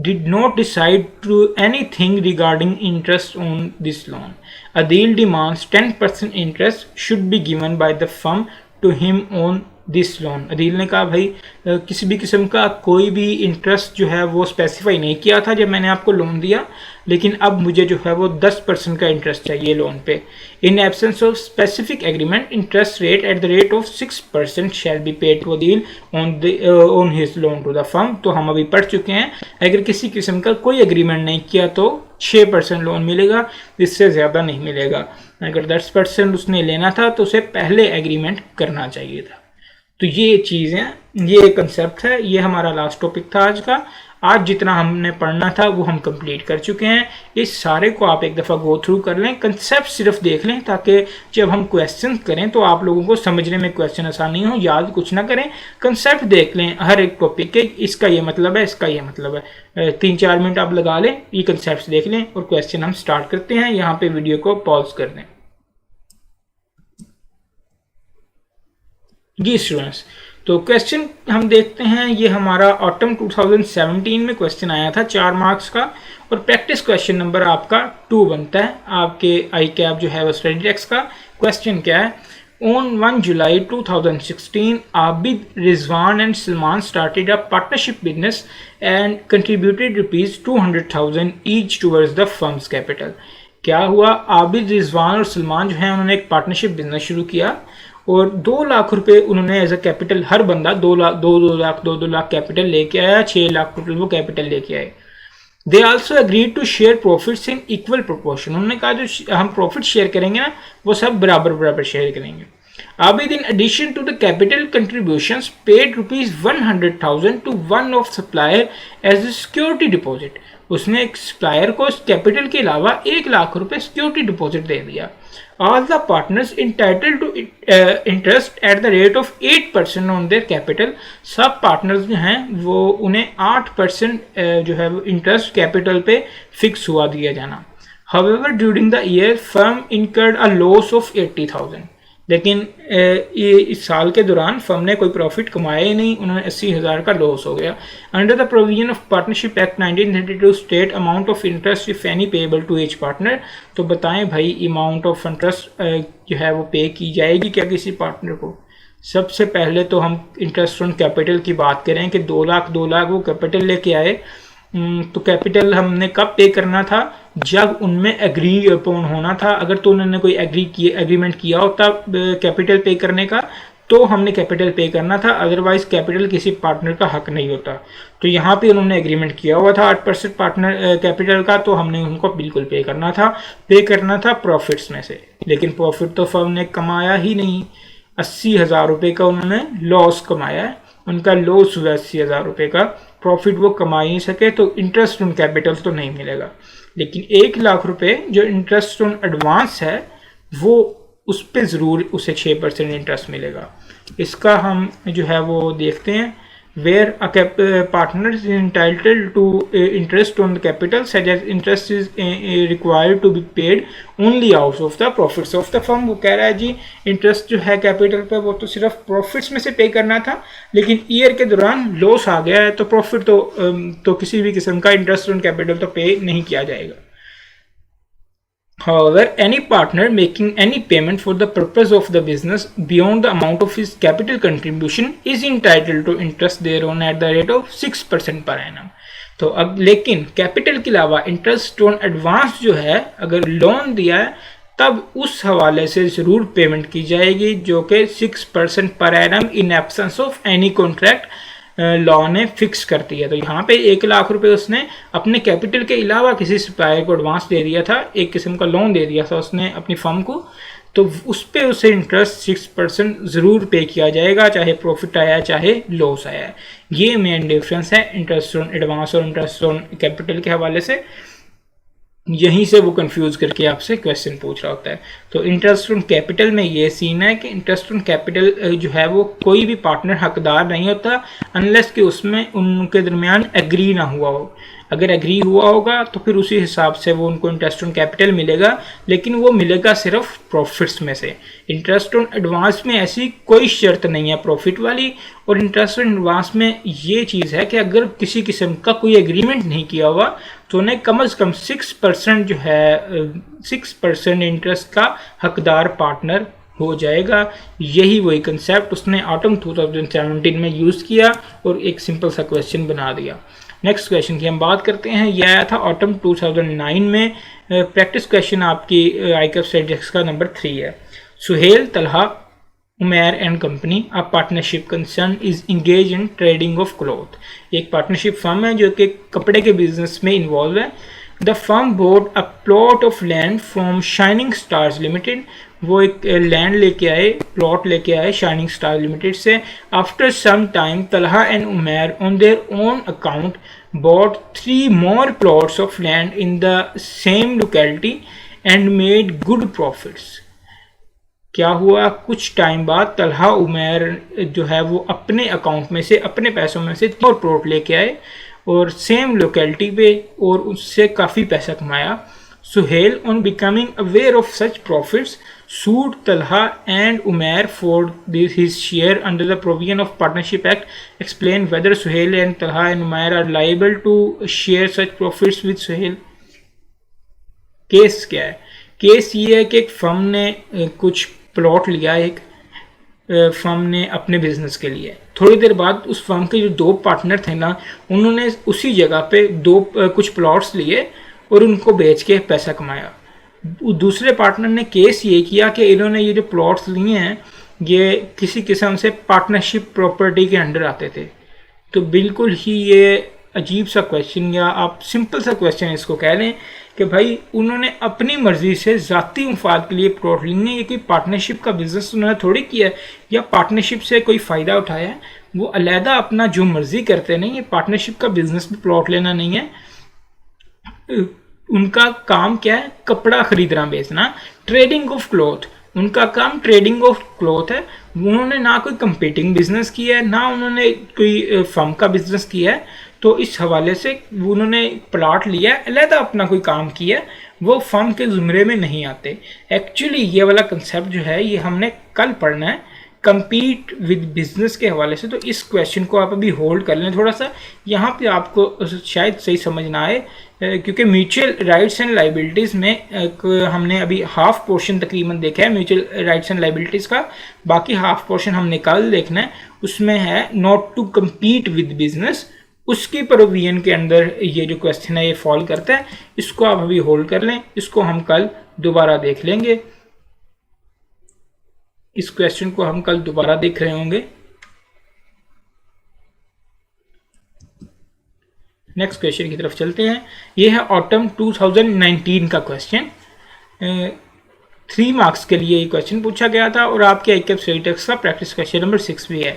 did not decide to anything regarding interest on this loan. Adil demands 10% interest should be given by the firm to him on this loan. Adeel ने कहा भाई किसी भी किस्म का कोई भी इंटरेस्ट जो है वो स्पेसिफाई नहीं किया था जब मैंने आपको लोन दिया, लेकिन अब मुझे जो है वो 10% का इंटरेस्ट चाहिए लोन पे। In absence of specific agreement interest rate at the rate of 6% shall be paid to Adeel on his loan to the firm. तो हम अभी पढ़ चुके हैं, अगर किसी किस्म का कोई एग्रीमेंट नहीं किया तो 6% लोन मिलेगा, इससे ज़्यादा नहीं मिलेगा। अगर 10% उसने लेना था तो उसे पहले एग्रीमेंट करना चाहिए था। तो ये चीज़ें, ये कंसेप्ट है। ये हमारा लास्ट टॉपिक था आज का। आज जितना हमने पढ़ना था वो हम कंप्लीट कर चुके हैं। इस सारे को आप एक दफ़ा गो थ्रू कर लें, कंसेप्ट सिर्फ देख लें, ताकि जब हम क्वेश्चन करें तो आप लोगों को समझने में क्वेश्चन आसानी हो। याद कुछ ना करें, कंसेप्ट देख लें हर एक टॉपिक के, इसका ये मतलब है, इसका ये मतलब है। 3-4 मिनट आप लगा लें, ये कंसेप्ट देख लें और क्वेश्चन हम स्टार्ट करते हैं। यहाँ पे वीडियो को पॉज कर दें। जी स्टूडेंट्स, तो क्वेश्चन हम देखते हैं। ये हमारा ऑटम 2017 में क्वेश्चन आया था 4 मार्क्स का, और प्रैक्टिस क्वेश्चन नंबर आपका 2 बनता है आपके आई कैप जो है वो स्टडी टेक्स्ट का। क्वेश्चन क्या है? On 1 July 2016 Abid, Rizwan and Salman started a partnership business and contributed ₹200,000 each towards the firms capital. क्या हुआ? आबिद, रिजवान और सलमान जो है उन्होंने एक पार्टनरशिप बिजनेस शुरू किया और 2 लाख रुपए उन्होंने एज अ कैपिटल, हर बंदा 2 लाख कैपिटल लेके आया, 6 लाख टोटल वो कैपिटल लेके आए। They also agreed to share profits in equal proportion. उन्होंने कहा जो हम प्रॉफिट शेयर करेंगे ना वो सब बराबर शेयर करेंगे। Abid, in addition to the capital contributions, paid ₹100,000 to one of supplier as a security deposit. उसने एक सप्लायर को कैपिटल के अलावा 1 लाख रुपए सिक्योरिटी डिपॉजिट दे दिया। All the partners entitled to interest at the rate of 8% on their capital. सब पार्टनर्स जो हैं वो उन्हें 8% जो है इंटरेस्ट कैपिटल पे फिक्स हुआ दिया जाना। However, during the year, firm incurred a loss of 80,000. लेकिन ये इस साल के दौरान फर्म ने कोई प्रॉफिट कमाया ही नहीं, उन्होंने 80,000 का लॉस हो गया। Under the provision of partnership act 1932 state amount of interest if any payable to each partner. तो बताएं भाई अमाउंट ऑफ इंटरेस्ट जो है वो पे की जाएगी क्या किसी पार्टनर को? सबसे पहले तो हम इंटरेस्ट ऑन कैपिटल की बात करें कि 2 लाख वो कैपिटल लेके आए। तो कैपिटल हमने कब पे करना था? जब उनमें एग्री अपॉन होना था। अगर तो उन्होंने कोई एग्रीमेंट किया होता कैपिटल पे करने का तो हमने कैपिटल पे करना था, अदरवाइज कैपिटल किसी पार्टनर का हक नहीं होता। तो यहाँ पे उन्होंने एग्रीमेंट किया हुआ था 8% पार्टनर कैपिटल का, तो हमने उनको बिल्कुल पे करना था प्रॉफिट्स में से। लेकिन प्रॉफिट तो फर्म ने कमाया ही नहीं, 80,000 रुपये का उन्होंने लॉस कमाया है। उनका लॉस हुआ 80,000 रुपये का प्रॉफिट वो कमा ही नहीं सके तो इंटरेस्ट ऑन कैपिटल तो नहीं मिलेगा। लेकिन 1 लाख रुपए जो इंटरेस्ट ऑन एडवांस है वो उस पर ज़रूर उसे 6% इंटरेस्ट मिलेगा। इसका हम जो है वो देखते हैं। Where a partner is entitled to interest on the capital such as interest is required to be paid only out of the profits of the firm. वो कह रहा है जी इंटरेस्ट जो है कैपिटल पे वो तो सिर्फ प्रॉफिट्स में से पे करना था, लेकिन ईयर के दौरान लॉस आ गया है तो प्रॉफिट तो किसी भी किस्म का इंटरेस्ट ऑन कैपिटल तो पे नहीं किया जाएगा। However, any partner making any payment for the purpose of the business beyond the amount of his capital contribution is entitled to interest thereon at the rate of 6% per annum। तो अब लेकिन कैपिटल के अलावा इंटरेस्ट ऑन एडवांस जो है अगर लोन दिया है तब उस हवाले से ज़रूर पेमेंट की जाएगी जो कि 6% per annum in absence of any contract law ने फिक्स कर दिया। तो यहाँ पे 1 लाख रुपए उसने अपने कैपिटल के अलावा किसी सप्लायर को एडवांस दे दिया था, एक किस्म का लोन दे दिया था उसने अपनी फर्म को, तो उस पर उसे इंटरेस्ट 6% ज़रूर पे किया जाएगा चाहे प्रॉफिट आया चाहे लॉस आया। ये मेन डिफरेंस है इंटरेस्ट ऑन एडवांस और इंटरेस्ट ऑन कैपिटल के हवाले से। यहीं से वो कंफ्यूज करके आपसे क्वेश्चन पूछ रहा होता है। तो इंटरेस्ट ऑन कैपिटल में ये सीन है कि इंटरेस्ट ऑन कैपिटल जो है वो कोई भी पार्टनर हकदार नहीं होता अनलेस कि उसमें उनके दरमियान एग्री ना हुआ हो। अगर एग्री हुआ होगा तो फिर उसी हिसाब से वो उनको इंटरेस्ट ऑन कैपिटल मिलेगा, लेकिन वो मिलेगा सिर्फ प्रॉफिट्स में से। इंटरेस्ट ऑन एडवांस में ऐसी कोई शर्त नहीं है प्रॉफिट वाली। और इंटरेस्ट ऑन एडवांस में ये चीज़ है कि अगर किसी किस्म का कोई एग्रीमेंट नहीं किया हुआ तो उन्हें कम से कम 6% जो है 6% इंटरेस्ट का हकदार पार्टनर हो जाएगा। यही वही कंसेप्ट उसने ऑटम 2017 में यूज़ किया और एक सिंपल सा क्वेश्चन बना दिया। नेक्स्ट क्वेश्चन की हम बात करते हैं। यह आया था ऑटम 2009 में। प्रैक्टिस क्वेश्चन आपकी आईकैप सब्जेक्ट्स का नंबर 3 है। Suhail Talha Umair and company a partnership concern is engage in trading of cloth. एक पार्टनरशिप फर्म है जो कि कपड़े के बिजनेस में इन्वॉल्व है। The firm bought a plot of land from shining stars limited. वो एक लैंड लेके आए, प्लॉट लेके आए शाइनिंग स्टार लिमिटेड से। After some time Talha and Umair on their own account bought 3 more plots of land in the same locality and made good profits। क्या हुआ, कुछ टाइम बाद तलहा उमैर जो है वो अपने अकाउंट में से अपने पैसों में से 3 और प्लॉट लेके आए और सेम लोकेलिटी पे और उससे काफ़ी पैसा कमाया। Suhail on becoming aware of such profits sued Talha and Umair for his share under the provision of Partnership Act। Explain whether Suhail and Talha and Umair are liable to share such profits with Suhail। Case क्या है? केस ये है कि एक फर्म ने कुछ प्लॉट लिया, एक फर्म ने अपने बिजनेस के लिए। थोड़ी देर बाद उस फर्म के जो 2 पार्टनर थे ना, उन्होंने उसी जगह पे कुछ प्लॉट्स लिए और उनको बेच के पैसा कमाया। दूसरे पार्टनर ने केस ये किया कि इन्होंने ये जो प्लॉट्स लिए हैं ये किसी किस्म से पार्टनरशिप प्रॉपर्टी के अंडर आते थे। तो बिल्कुल ही ये अजीब सा क्वेश्चन या आप सिंपल सा क्वेश्चन इसको कह लें कि भाई उन्होंने अपनी मर्जी से ज़ाती मुफाद के लिए प्लॉट लिए। ये कोई पार्टनरशिप का बिजनेस उन्होंने थोड़ी किया है या पार्टनरशिप से कोई फ़ायदा उठाया है। वो अलहदा अपना जो मर्जी करते नहीं, ये पार्टनरशिप का बिजनेस भी प्लॉट लेना नहीं है। उनका काम क्या है? कपड़ा खरीदना बेचना, ट्रेडिंग ऑफ क्लॉथ। उनका काम ट्रेडिंग ऑफ क्लॉथ है। उन्होंने ना कोई कंपीटिंग बिजनेस किया है ना उन्होंने कोई फर्म का बिजनेस किया है। तो इस हवाले से उन्होंने प्लॉट लिया है, अलहदा अपना कोई काम किया है, वो फर्म के ज़ुमरे में नहीं आते। एक्चुअली ये वाला कंसेप्ट जो है ये हमने कल पढ़ना है कंपीट विद बिजनेस के हवाले से। तो इस क्वेश्चन को आप अभी होल्ड कर लें थोड़ा सा, यहाँ पे आपको शायद सही समझ ना आए क्योंकि म्यूचुअल राइट्स एंड लाइबिलिटीज़ में हमने अभी हाफ पोर्शन तकरीबन देखा है म्यूचुअल राइट्स एंड लाइबिलिटीज़ का। बाकी हाफ पोर्शन हमने कल देखना है। उसमें है not to compete with business, उसकी प्रोविजन के अंदर ये जो क्वेश्चन है ये फॉल करता है। इसको आप अभी होल्ड कर लें, इसको हम कल दोबारा देख लेंगे। इस क्वेश्चन को हम कल दोबारा देख रहे होंगे। नेक्स्ट क्वेश्चन की तरफ चलते हैं। ये है ऑटम 2019 का क्वेश्चन। 3 मार्क्स के लिए ये क्वेश्चन पूछा गया था और आपके आईकैप स्टडी टेक्स्ट का प्रैक्टिस क्वेश्चन नंबर 6 भी है।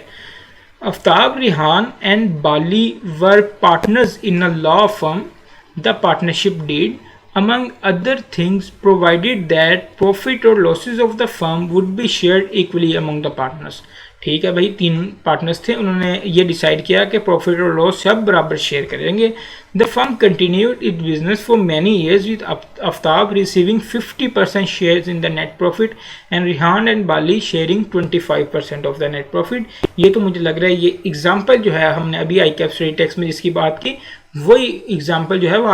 Aftab, Rihan and Bali were partners in a law firm. The partnership deed, among other things, provided that profit or losses of the firm would be shared equally among the partners. ठीक है भाई, 3 पार्टनर्स थे, उन्होंने ये डिसाइड किया कि प्रॉफिट और लॉस सब बराबर शेयर करेंगे. The firm continued it business for many years with Aftab receiving 50% shares in the net profit and Rihan and Bali sharing 25% of the net profit. ये तो मुझे लग रहा है ये एग्जाम्पल जो है हमने अभी आई कैप स्टडी टेक्स्ट में जिसकी बात की, वही एग्जाम्पल जो है वो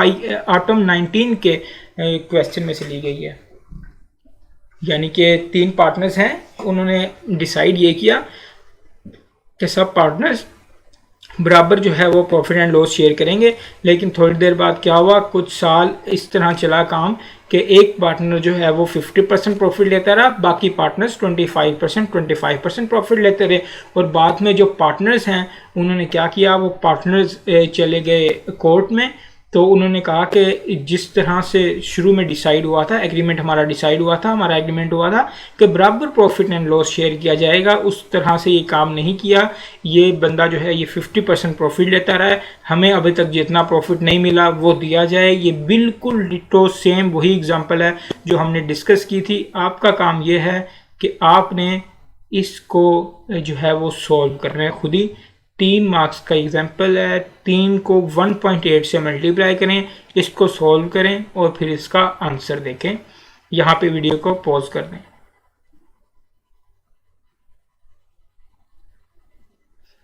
आटम 19 के क्वेश्चन में से ली गई है. यानी कि 3 पार्टनर्स हैं, उन्होंने डिसाइड ये किया कि सब पार्टनर्स बराबर जो है वो प्रॉफिट एंड लॉस शेयर करेंगे. लेकिन थोड़ी देर बाद क्या हुआ, कुछ साल इस तरह चला काम कि एक पार्टनर जो है वो 50% प्रॉफिट लेता रहा, बाकी पार्टनर्स 25% प्रॉफिट लेते रहे. और बाद में जो पार्टनर्स हैं उन्होंने क्या किया, वो पार्टनर्स चले गए कोर्ट में. तो उन्होंने कहा कि जिस तरह से शुरू में डिसाइड हुआ था, एग्रीमेंट हमारा डिसाइड हुआ था, हमारा एग्रीमेंट हुआ था कि बराबर प्रॉफिट एंड लॉस शेयर किया जाएगा, उस तरह से ये काम नहीं किया. ये बंदा जो है ये 50% प्रॉफिट लेता रहा है, हमें अभी तक जितना प्रॉफिट नहीं मिला वो दिया जाए. ये बिल्कुल डिटो सेम वही एग्जाम्पल है जो हमने डिस्कस की थी. आपका काम ये है कि आपने इसको जो है वो सॉल्व करना है खुद ही. 3 मार्क्स का एग्जाम्पल है, 3 को 1.8 से मल्टीप्लाई करें, इसको सॉल्व करें और फिर इसका आंसर देखें. यहाँ पे वीडियो को पॉज कर दें.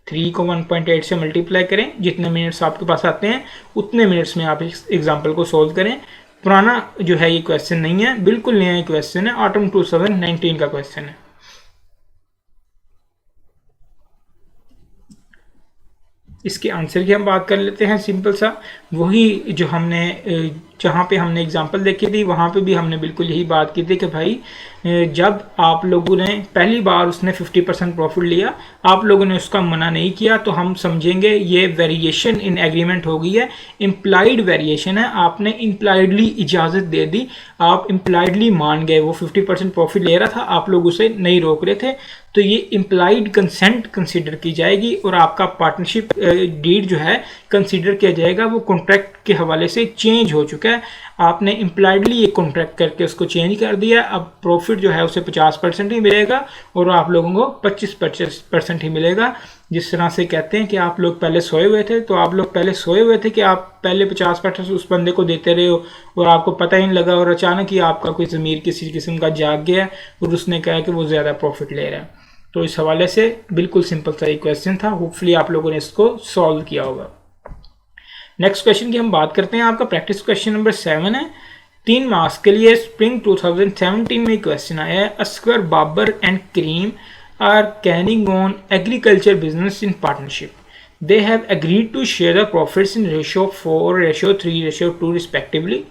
3 को 1.8 से मल्टीप्लाई करें, जितने मिनट्स आपके पास आते हैं उतने मिनट्स में आप इस एग्जाम्पल को सॉल्व करें. पुराना जो है ये क्वेश्चन नहीं है, बिल्कुल नया क्वेश्चन है, ऑटम 2019 का क्वेश्चन है. इसके आंसर की हम बात कर लेते हैं. सिंपल सा वही जो हमने जहाँ पे हमने एग्जांपल देखी थी वहाँ पे भी हमने बिल्कुल यही बात की थी कि भाई जब आप लोगों ने पहली बार उसने 50% प्रॉफिट लिया, आप लोगों ने उसका मना नहीं किया, तो हम समझेंगे ये वेरिएशन इन एग्रीमेंट हो गई है, इम्प्लाइड वेरिएशन है. आपने इम्प्लाइडली इजाज़त दे दी, आप इम्प्लाइडली मान गए. वो 50% प्रॉफिट ले रहा था, आप लोग उसे नहीं रोक रहे थे, तो ये इम्प्लाइड कंसेंट कंसिडर की जाएगी और आपका पार्टनरशिप डीड जो है कंसिडर किया जाएगा. वो कॉन्ट्रैक्ट के हवाले से चेंज हो चुका है, आपने इम्प्लाइडली ये कॉन्ट्रैक्ट करके उसको चेंज कर दिया. अब प्रॉफिट जो है उसे 50% ही मिलेगा और आप लोगों को 25% ही मिलेगा. जिस तरह से कहते हैं कि आप लोग पहले सोए हुए थे, तो आप लोग पहले सोए हुए थे कि आप पहले 50% उस बंदे को देते रहे हो और आपको पता ही नहीं लगा और अचानक ही आपका कोई ज़मीर किसी किस्म का जाग गया और उसने कहा कि वो ज़्यादा प्रॉफिट ले रहा है. तो इस हवाले से बिल्कुल सिंपल सा एक क्वेश्चन था. होपफुली आप लोगों ने इसको सॉल्व किया होगा. नेक्स्ट क्वेश्चन की हम बात करते हैं. आपका प्रैक्टिस क्वेश्चन नंबर 7 है, 3 मार्क्स के लिए. स्प्रिंग 2017 में क्वेश्चन आया है. Asghar, Babar and Karim are carrying on agriculture business in partnership. They have agreed to share the profits in ratio 4, ratio 3, ratio 2 respectively.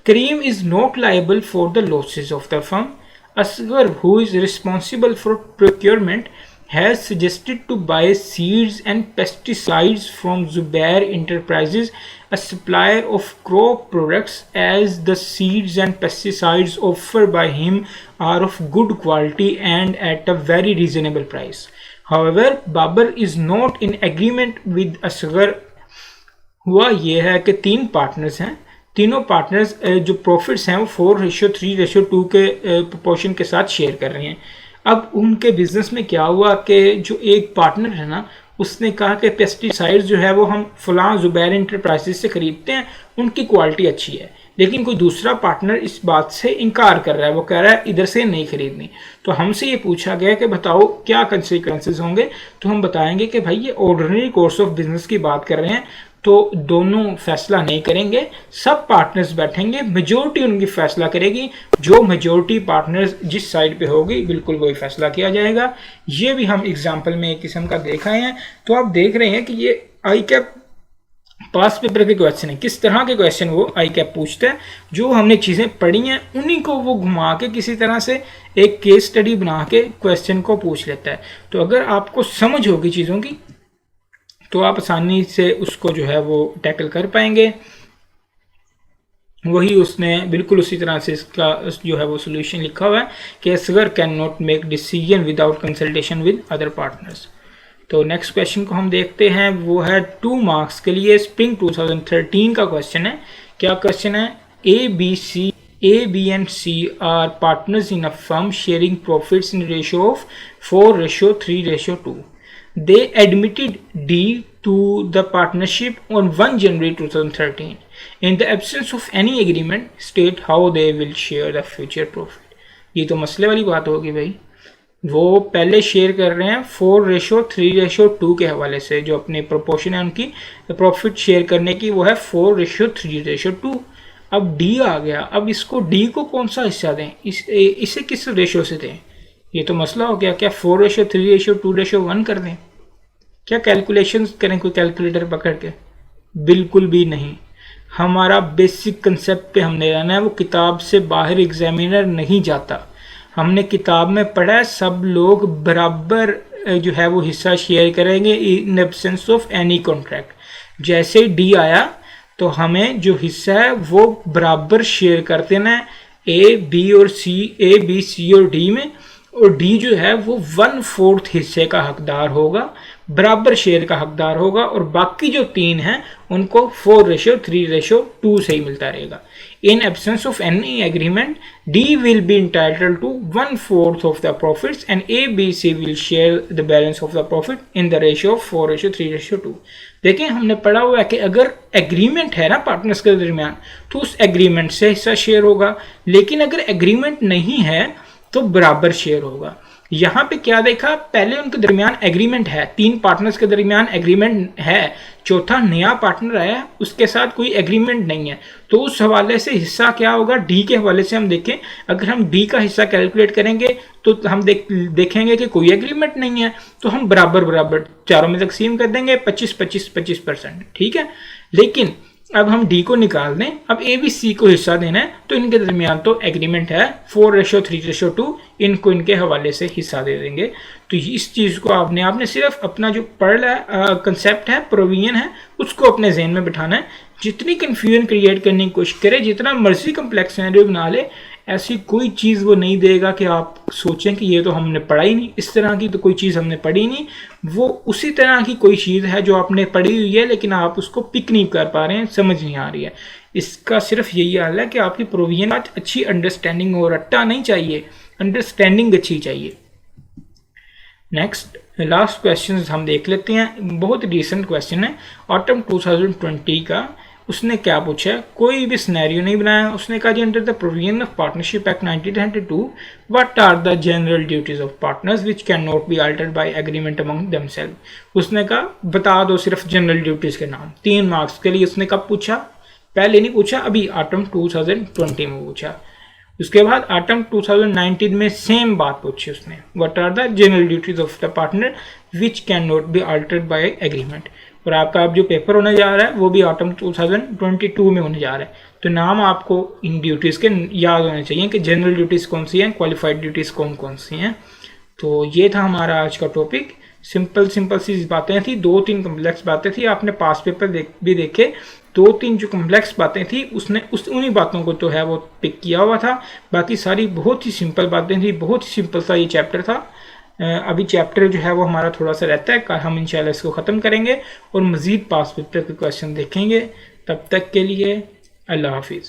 Kareem is not liable for the losses of the firm. Asghar, who is responsible for procurement, has suggested to buy seeds and pesticides from Zubair Enterprises, a supplier of crop products, as the seeds and pesticides offered by him are of good quality and at a very reasonable price. However, Babar is not in agreement with Asghar. हुआ यह है कि 3 पार्टनर्स हैं, तीनों पार्टनर्स जो प्रॉफिट्स हैं वो 4:3:2 के प्रोपोर्शन के साथ शेयर कर रहे हैं. अब उनके बिजनेस में क्या हुआ कि जो एक पार्टनर है ना, उसने कहा कि पेस्टिसाइड्स जो है वो हम फलां जुबैर इंटरप्राइजेज से ख़रीदते हैं, उनकी क्वालिटी अच्छी है. लेकिन कोई दूसरा पार्टनर इस बात से इनकार कर रहा है, वो कह रहा है इधर से नहीं खरीदनी. तो हमसे ये पूछा गया कि बताओ क्या कंसिक्वेंसेस होंगे. तो हम बताएंगे कि भाई ये ऑर्डिनरी कोर्स ऑफ बिजनेस की बात कर रहे हैं, तो दोनों फैसला नहीं करेंगे, सब पार्टनर्स बैठेंगे, मेजोरिटी उनकी फैसला करेगी. जो मेजोरिटी पार्टनर्स जिस साइड पे होगी बिल्कुल वही फैसला किया जाएगा. ये भी हम एग्जाम्पल में एक किस्म का देख आए हैं. तो आप देख रहे हैं कि ये आई कैप पास पेपर के क्वेश्चन है. किस तरह के क्वेश्चन वो आई कैप पूछता है, जो हमने चीज़ें पढ़ी हैं उन्हीं को वो घुमा के किसी तरह से एक केस स्टडी बना के क्वेश्चन को पूछ लेता है. तो अगर आपको समझ होगी चीज़ों की तो आप आसानी से उसको जो है वो टैकल कर पाएंगे. वही उसने बिल्कुल उसी तरह से इसका जो है वो सोल्यूशन लिखा हुआ है कि Asghar can not make decision without consultation with other partners. तो नेक्स्ट क्वेश्चन को हम देखते हैं, वो है 2 मार्क्स के लिए स्प्रिंग 2013 का क्वेश्चन है। क्या क्वेश्चन है? A, B and C are partners in a firm sharing profits in ratio of 4:3:2. They admitted D to the partnership on 1 January 2013. In the absence of any agreement, state how they will share the future profit. ये तो मसले वाली बात होगी भाई। वो पहले शेयर कर रहे हैं 4:3:2 के हवाले से, जो अपनी प्रोपोर्शन है उनकी प्रॉफिट शेयर करने की, वो है 4:3:2। अब डी आ गया, अब इसको डी को कौन सा हिस्सा दें, इसे किस रेशो से दें? ये तो मसला हो गया। क्या 4:3:2:1 कर दें? क्या कैलकुलेशन करें कोई कैलकुलेटर पकड़ के? बिल्कुल भी नहीं। हमारा बेसिक कंसेप्ट पे हमने रहना है, वो किताब से बाहर एग्जामिनर नहीं जाता। हमने किताब में पढ़ा है सब लोग बराबर जो है वो हिस्सा शेयर करेंगे इन एब्सेंस ऑफ एनी कॉन्ट्रैक्ट। जैसे डी आया तो हमें जो हिस्सा है वो बराबर शेयर कर देना है ए बी सी और डी में, और डी जो है वो 1/4 हिस्से का हकदार होगा, बराबर शेयर का हकदार होगा, और बाकी जो 3 हैं उनको 4:3:2 से ही मिलता रहेगा। In absence of any agreement D will be entitled to 1/4 of the profits and A B C will share the balance of the profit in the ratio of 4:3:2। देखिए हमने पढ़ा हुआ है कि अगर एग्रीमेंट है ना पार्टनर्स के दरमियान तो उस एग्रीमेंट से हिस्सा शेयर होगा, लेकिन अगर एग्रीमेंट नहीं है तो बराबर शेयर होगा। यहाँ पे क्या देखा, पहले उनके दरमियान एग्रीमेंट है, 3 पार्टनर्स के दरमियान एग्रीमेंट है, चौथा नया पार्टनर आया उसके साथ कोई एग्रीमेंट नहीं है, तो उस हवाले से हिस्सा क्या होगा, डी के हवाले से हम देखें। अगर हम डी का हिस्सा कैलकुलेट करेंगे तो हम देखेंगे कि कोई एग्रीमेंट नहीं है, तो हम बराबर चारों में तकसीम कर देंगे 25%। ठीक है, लेकिन अब हम डी को निकाल दें, अब ए बी सी को हिस्सा देना है, तो इनके दरमियान तो एग्रीमेंट है 4:3:2, इनको इनके हवाले से हिस्सा दे देंगे। तो इस चीज़ को आपने सिर्फ अपना जो पढ़ा कंसेप्ट है, प्रोविजन है, उसको अपने जहन में बिठाना है। जितनी कन्फ्यूजन क्रिएट करने की कोशिश करे, जितना मर्जी कम्प्लेक्स सिनेरियो बना ले, ऐसी कोई चीज़ वो नहीं देगा कि आप सोचें कि ये तो हमने पढ़ा ही नहीं, इस तरह की तो कोई चीज़ हमने पढ़ी नहीं। वो उसी तरह की कोई चीज़ है जो आपने पढ़ी हुई है, लेकिन आप उसको पिक नहीं कर पा रहे हैं, समझ नहीं आ रही है। इसका सिर्फ यही हाल है कि आपकी प्रोविजन आज अच्छी अंडरस्टैंडिंग हो, रट्टा नहीं चाहिए, अंडरस्टैंडिंग अच्छी चाहिए। नेक्स्ट लास्ट क्वेश्चन हम देख लेते हैं, बहुत रिसेंट क्वेश्चन है, ऑटम 2020 का। उसने क्या पूछा है, कोई भी सिनेरियो नहीं बनाया। उसने कहा जी under the provision of partnership act 1992 what are the general duties of partners which can not be altered by agreement among themselves. उसने कहा बता दो सिर्फ जनरल ड्यूटीज के नाम। 3 मार्क्स के लिए उसने कब पूछा, पहले नहीं पूछा, अभी ऑटम 2020 में पूछा। उसके बाद ऑटम 2019 में सेम बात पूछी उसने, what are the general duties of the partner which can not be altered by agreement. और आपका अब जो पेपर होने जा रहा है वो भी ऑटम 2022 में होने जा रहा है। तो नाम आपको इन ड्यूटीज़ के याद होने चाहिए कि जनरल ड्यूटीज़ कौन सी हैं, क्वालिफाइड ड्यूटीज़ कौन सी हैं। तो ये था हमारा आज का टॉपिक। सिंपल सी बातें थी, 2-3 कम्प्लेक्स बातें थी। आपने पास पेपर भी देखे, 2-3 जो कम्प्लेक्स बातें थी उसने उन्हीं बातों को तो है वो पिक किया हुआ था। बाकी सारी बहुत ही सिंपल बातें थी, बहुत ही सिंपल सा ये चैप्टर था। अभी चैप्टर जो है वो हमारा थोड़ा सा रहता है, हम इंशाल्लाह इसको ख़त्म करेंगे और मज़ीद पास पेपर के क्वेश्चन देखेंगे। तब तक के लिए अल्लाह हाफिज़।